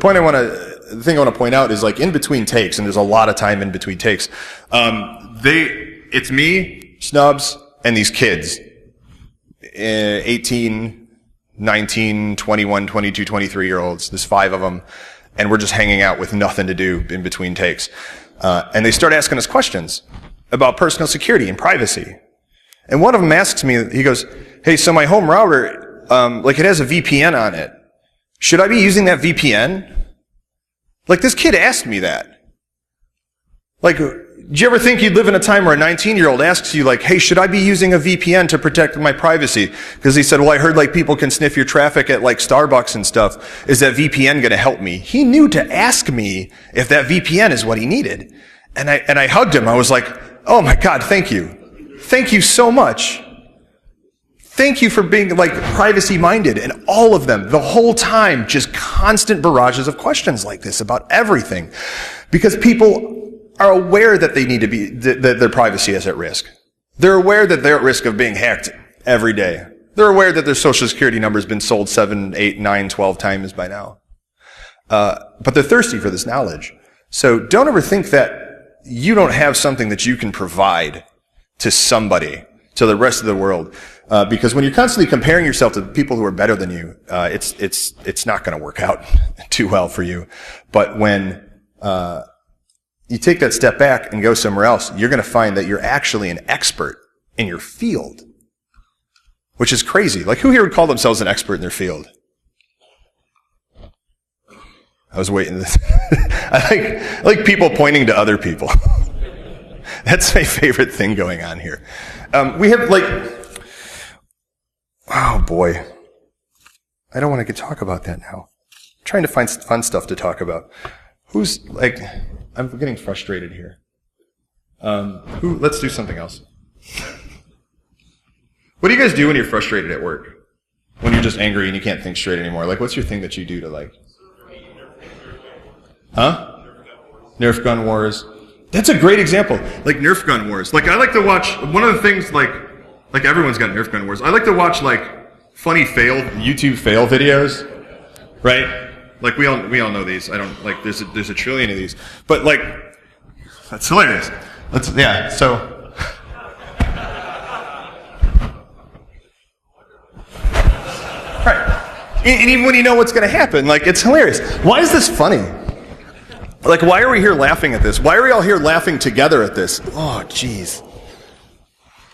thing I want to point out is like in between takes, and there's a lot of time in between takes, it's me, Snubs, and these kids, 18, 19, 21, 22, 23-year-olds. There's 5 of them, and we're just hanging out with nothing to do in between takes. And they start asking us questions about personal security and privacy. And one of them asks me, he goes, hey, so my home router, it has a VPN on it. Should I be using that VPN? Like, this kid asked me that. Like, do you ever think you'd live in a time where a 19-year-old asks you, like, hey, should I be using a VPN to protect my privacy? Because he said, well, I heard, like, people can sniff your traffic at, like, Starbucks and stuff. Is that VPN going to help me? He knew to ask me if that VPN is what he needed. And I hugged him. I was like, oh, my God, thank you. Thank you so much. Thank you for being, like, privacy-minded. And all of them, the whole time, just constant barrages of questions like this about everything. Because people are aware that they need to be, that their privacy is at risk. They're aware that they're at risk of being hacked every day. They're aware that their social security number has been sold 7, 8, 9, 12 times by now. But they're thirsty for this knowledge. So don't ever think that you don't have something that you can provide to somebody, to the rest of the world. Because when you're constantly comparing yourself to people who are better than you, it's not going to work out too well for you. But when, you take that step back and go somewhere else, you're going to find that you're actually an expert in your field. Which is crazy. Like, who here would call themselves an expert in their field? I was waiting. I like people pointing to other people. That's my favorite thing going on here. We have, like, oh boy. I don't want to talk about that now. I'm trying to find fun stuff to talk about. Who's, like, I'm getting frustrated here. Let's do something else. What do you guys do when you're frustrated at work? When you're just angry and you can't think straight anymore? Like, what's your thing that you do to, like... Huh? Nerf gun wars. That's a great example. Like, Nerf gun wars. Like, I like to watch... One of the things, like everyone's got Nerf gun wars. I like to watch, like, funny YouTube fail videos. Right? Like, we all know these. I don't, like, there's a trillion of these. But, like, that's hilarious. So... Right. And even when you know what's going to happen, like, it's hilarious. Why is this funny? Like, why are we here laughing at this? Why are we all here laughing together at this? Oh, jeez.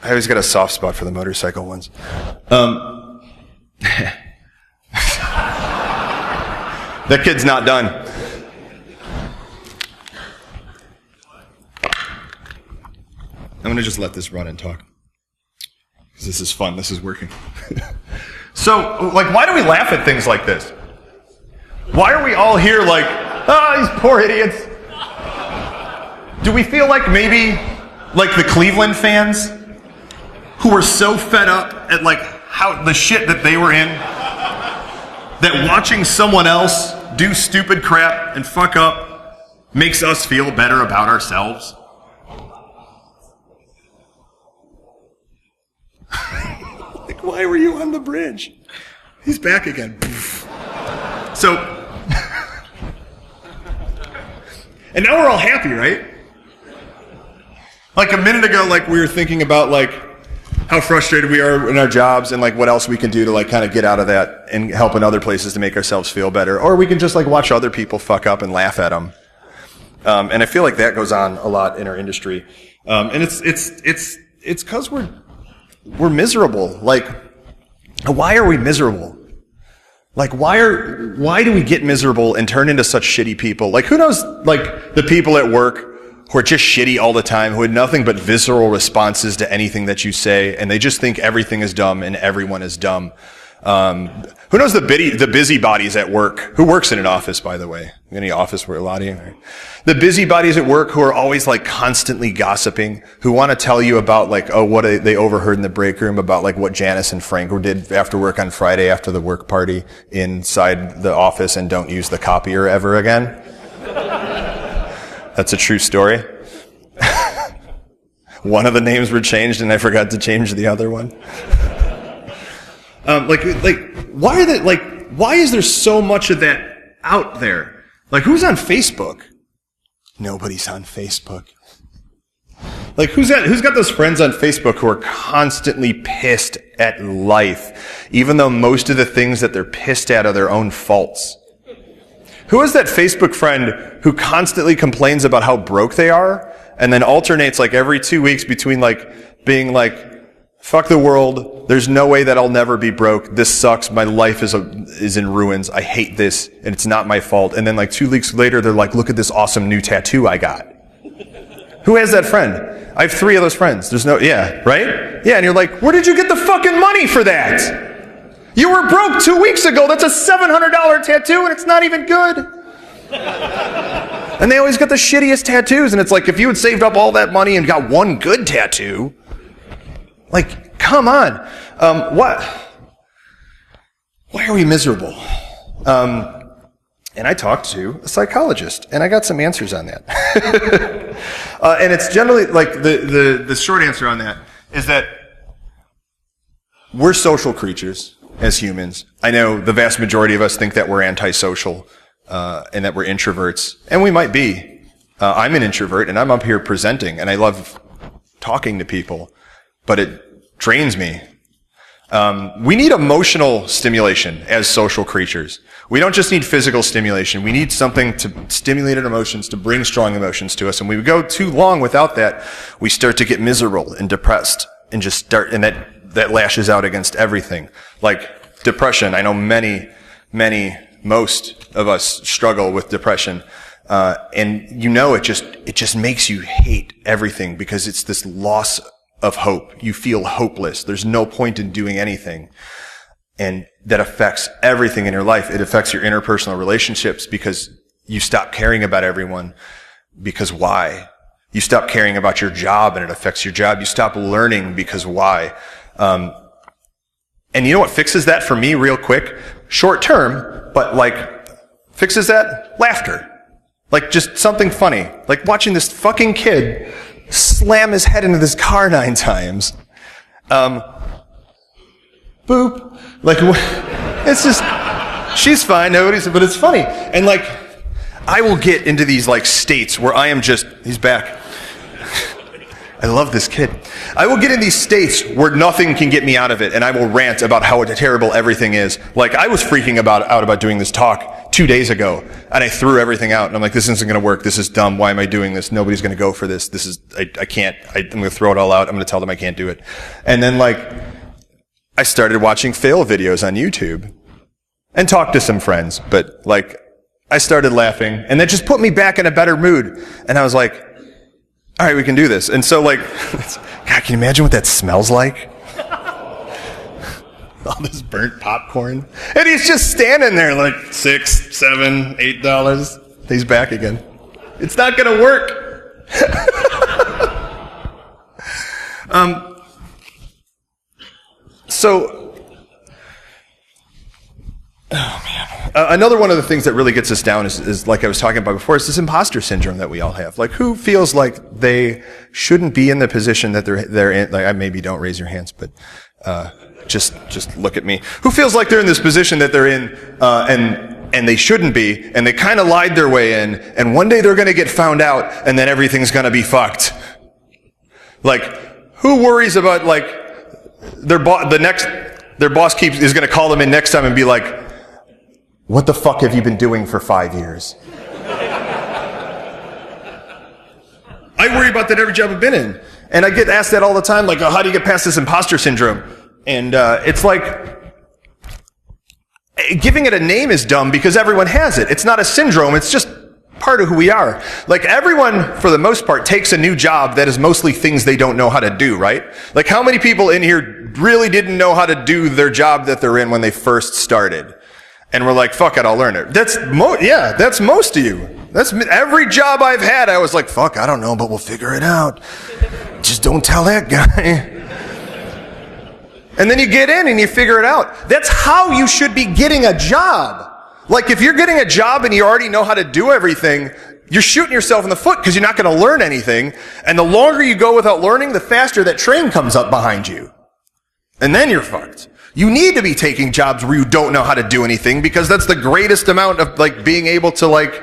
I always got a soft spot for the motorcycle ones. That kid's not done. I'm going to just let this run and talk. Because this is fun. This is working. So, like, why do we laugh at things like this? Why are we all here like, these poor idiots? Do we feel like maybe, like the Cleveland fans, who were so fed up at, like, how the shit that they were in, that watching someone else do stupid crap and fuck up makes us feel better about ourselves? Like, why were you on the bridge? He's back again. So, and now we're all happy, right? Like a minute ago, like, we were thinking about, like, how frustrated we are in our jobs and, like, what else we can do to, like, kind of get out of that and help in other places to make ourselves feel better. Or we can just, like, watch other people fuck up and laugh at them. And I feel like that goes on a lot in our industry. And it's because we're miserable. Like, why are we miserable? Like, why do we get miserable and turn into such shitty people? Like, who knows, like, the people at work who are just shitty all the time, who had nothing but visceral responses to anything that you say, and they just think everything is dumb and everyone is dumb. Who knows the busybodies at work? Who works in an office, by the way? Any office where a lot of you? Right? The busybodies at work who are always like constantly gossiping, who want to tell you about like, oh, what they overheard in the break room about like what Janice and Frank did after work on Friday after the work party inside the office and don't use the copier ever again. That's a true story. One of the names were changed and I forgot to change the other one. Why is there so much of that out there? Like, who's on Facebook? Nobody's on Facebook. Like, who's got those friends on Facebook who are constantly pissed at life, even though most of the things that they're pissed at are their own faults? Who is that Facebook friend who constantly complains about how broke they are, and then alternates like every 2 weeks between like being like, fuck the world, there's no way that I'll never be broke, this sucks, my life is in ruins, I hate this, and it's not my fault. And then like 2 weeks later, they're like, look at this awesome new tattoo I got. Who has that friend? I have 3 of those friends. Yeah, right? Yeah, and you're like, where did you get the fucking money for that? You were broke 2 weeks ago, that's a $700 tattoo, and it's not even good. And they always got the shittiest tattoos, and it's like, if you had saved up all that money and got one good tattoo, like, come on. Why are we miserable? And I talked to a psychologist, and I got some answers on that. And it's generally, like, the short answer on that is that we're social creatures as humans. I know the vast majority of us think that we're antisocial, and that we're introverts, and we might be. I'm an introvert, and I'm up here presenting, and I love talking to people, but it drains me. We need emotional stimulation as social creatures. We don't just need physical stimulation. We need something to stimulate our emotions, to bring strong emotions to us. And when we go too long without that, we start to get miserable and depressed and and that lashes out against everything. Like depression. I know most of us struggle with depression. And you know, it just makes you hate everything because it's this loss of hope. You feel hopeless. There's no point in doing anything. And that affects everything in your life. It affects your interpersonal relationships because you stop caring about everyone. Because why? You stop caring about your job and it affects your job. You stop learning because why? And you know what fixes that for me real quick? Short term, but like fixes that? Laughter. Like just something funny. Like watching this fucking kid slam his head into this car 9 times. Boop. Like, it's just, she's fine, but it's funny. And like, I will get into these like states where I am just, he's back. I love this kid. I will get in these states where nothing can get me out of it, and I will rant about how terrible everything is. Like, I was freaking out about doing this talk 2 days ago, and I threw everything out, and I'm like, this isn't going to work. This is dumb. Why am I doing this? Nobody's going to go for this. I can't. I'm going to throw it all out. I'm going to tell them I can't do it. And then, like, I started watching fail videos on YouTube and talked to some friends, but, like, I started laughing, and that just put me back in a better mood. And I was like, all right, we can do this. And so, like, God, can you imagine what that smells like? All this burnt popcorn. And he's just standing there like $6, $7, $8. He's back again. It's not going to work. Another one of the things that really gets us down is like I was talking about before, is this imposter syndrome that we all have. Like, who feels like they shouldn't be in the position that they're in? Like, I maybe don't raise your hands, but just look at me. Who feels like they're in this position that they're in, and they shouldn't be, and they kind of lied their way in, and one day they're going to get found out, and then everything's going to be fucked. Like, who worries about like their boss is going to call them in next time and be like, what the fuck have you been doing for 5 years? I worry about that every job I've been in. And I get asked that all the time, like, oh, how do you get past this imposter syndrome? And it's like, giving it a name is dumb because everyone has it. It's not a syndrome, it's just part of who we are. Like, everyone, for the most part, takes a new job that is mostly things they don't know how to do, right? Like, how many people in here really didn't know how to do their job that they're in when they first started. And we're like, fuck it, I'll learn it. That's most of you. That's every job I've had. I was like, fuck, I don't know, but we'll figure it out. Just don't tell that guy. And then you get in and you figure it out. That's how you should be getting a job. Like if you're getting a job and you already know how to do everything, you're shooting yourself in the foot because you're not going to learn anything. And the longer you go without learning, the faster that train comes up behind you. And then you're fucked. You need to be taking jobs where you don't know how to do anything because that's the greatest amount of like being able to like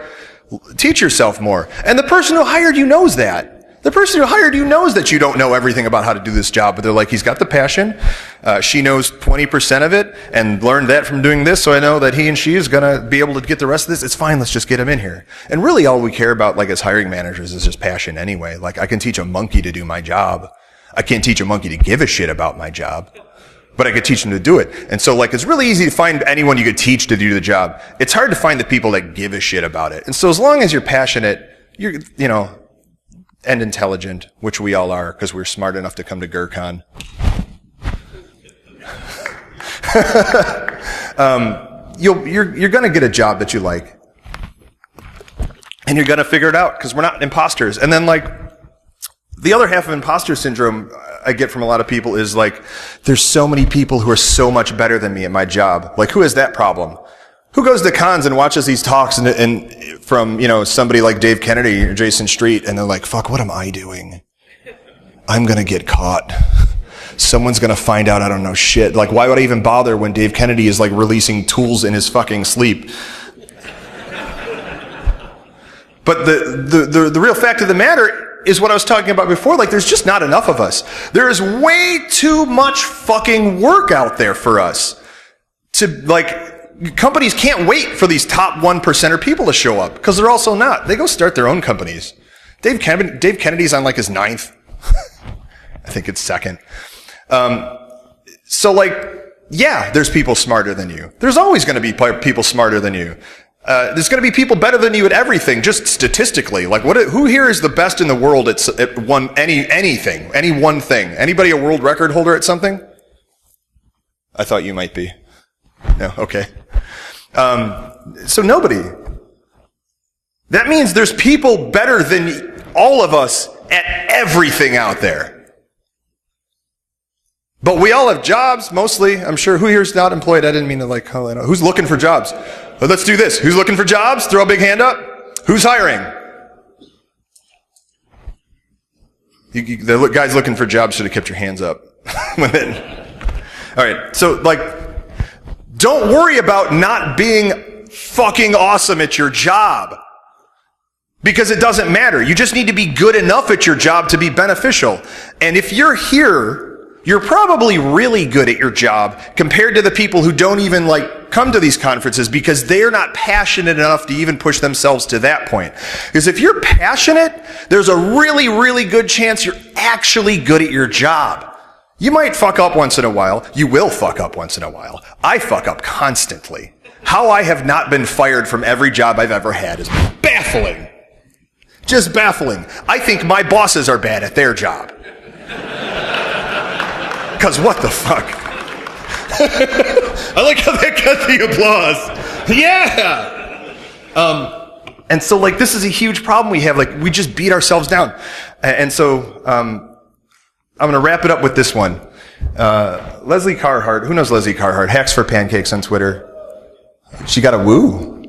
teach yourself more. And the person who hired you knows that. The person who hired you knows that you don't know everything about how to do this job, but they're like, he's got the passion. She knows 20% of it and learned that from doing this, so I know that he and she is going to be able to get the rest of this. It's fine, let's just get him in here. And really all we care about, like as hiring managers, is just passion anyway. Like I can teach a monkey to do my job. I can't teach a monkey to give a shit about my job, but I could teach them to do it. And so like it's really easy to find anyone you could teach to do the job. It's hard to find the people that give a shit about it. And so as long as you're passionate, you're, you know, and intelligent, which we all are, because we're smart enough to come to GrrCon. You're going to get a job that you like, and you're going to figure it out because we're not imposters. And then, like, the other half of imposter syndrome I get from a lot of people is like, there's so many people who are so much better than me at my job. Like, who has that problem? Who goes to cons and watches these talks and from, you know, somebody like Dave Kennedy or Jason Street, and they're like, fuck, what am I doing? I'm gonna get caught. Someone's gonna find out I don't know shit. Like, why would I even bother when Dave Kennedy is like releasing tools in his fucking sleep? But the real fact of the matter is what I was talking about before. Like, there's just not enough of us. There is way too much fucking work out there for us to, like, companies can't wait for these top 1%er people to show up because they're also not. They go start their own companies. Dave Kennedy's on like his 9th. I think it's 2nd. So like, yeah, there's people smarter than you. There's always going to be people smarter than you. There's going to be people better than you at everything, just statistically. Like, who here is the best in the world at anything, any one thing? Anybody a world record holder at something? I thought you might be. No, okay. So nobody. That means there's people better than all of us at everything out there. But we all have jobs, mostly. I'm sure. Who here's not employed? I didn't mean to like call it out. Who's looking for jobs? Well, let's do this. Who's looking for jobs? Throw a big hand up. Who's hiring? The guys looking for jobs should have kept your hands up. All right. So, like, don't worry about not being fucking awesome at your job. Because it doesn't matter. You just need to be good enough at your job to be beneficial. And if you're here, you're probably really good at your job compared to the people who don't even like come to these conferences because they're not passionate enough to even push themselves to that point. Because if you're passionate, there's a really, really good chance you're actually good at your job. You might fuck up once in a while. You will fuck up once in a while. I fuck up constantly. How I have not been fired from every job I've ever had is baffling. Just baffling. I think my bosses are bad at their job. Because what the fuck? I like how that got the applause. Yeah! And so, like, this is a huge problem we have. Like, we just beat ourselves down. And so, I'm going to wrap it up with this one. Leslie Carhart. Who knows Leslie Carhart? Hacks for Pancakes on Twitter. She got a woo.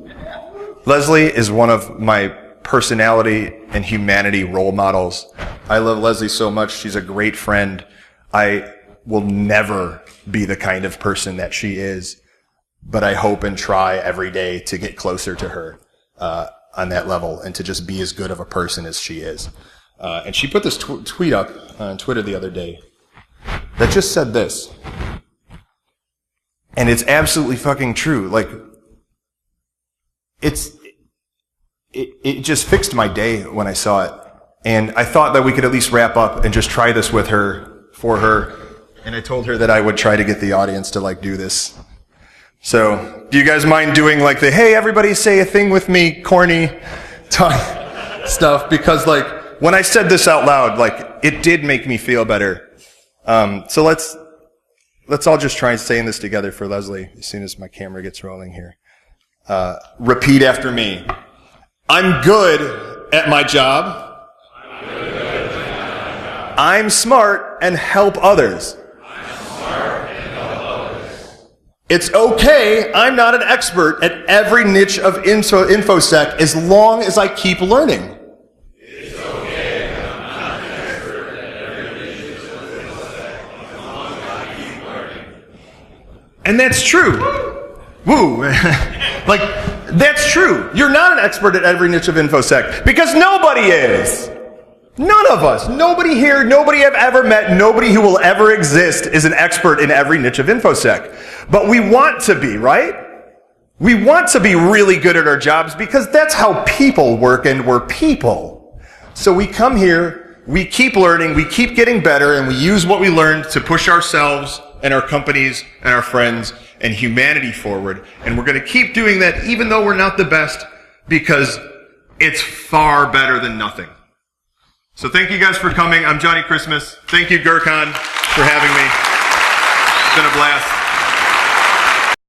Leslie is one of my personality and humanity role models. I love Leslie so much. She's a great friend. I will never be the kind of person that she is, but I hope and try every day to get closer to her on that level and to just be as good of a person as she is. And she put this tweet up on Twitter the other day that just said this. And it's absolutely fucking true. Like, it just fixed my day when I saw it. And I thought that we could at least wrap up and just try this with her, for her. And I told her that I would try to get the audience to like do this. So, do you guys mind doing like the, hey, everybody say a thing with me, corny stuff? Because like, when I said this out loud, like, it did make me feel better. So let's all just try and say this together for Leslie as soon as my camera gets rolling here. Repeat after me. I'm good at my job. I'm smart and help others. It's okay, I'm not an expert at every niche of infosec as long as I keep learning. It's okay, I'm not an expert at every niche of infosec as long as I keep learning. And that's true. Woo! Like, that's true. You're not an expert at every niche of infosec because nobody is. None of us. Nobody here, nobody I've ever met, nobody who will ever exist is an expert in every niche of infosec. But we want to be, right? We want to be really good at our jobs because that's how people work, and we're people. So we come here, we keep learning, we keep getting better, and we use what we learned to push ourselves and our companies and our friends and humanity forward. And we're going to keep doing that even though we're not the best, because it's far better than nothing. So thank you guys for coming. I'm Johnny Christmas. Thank you, GrrCon, for having me. It's been a blast.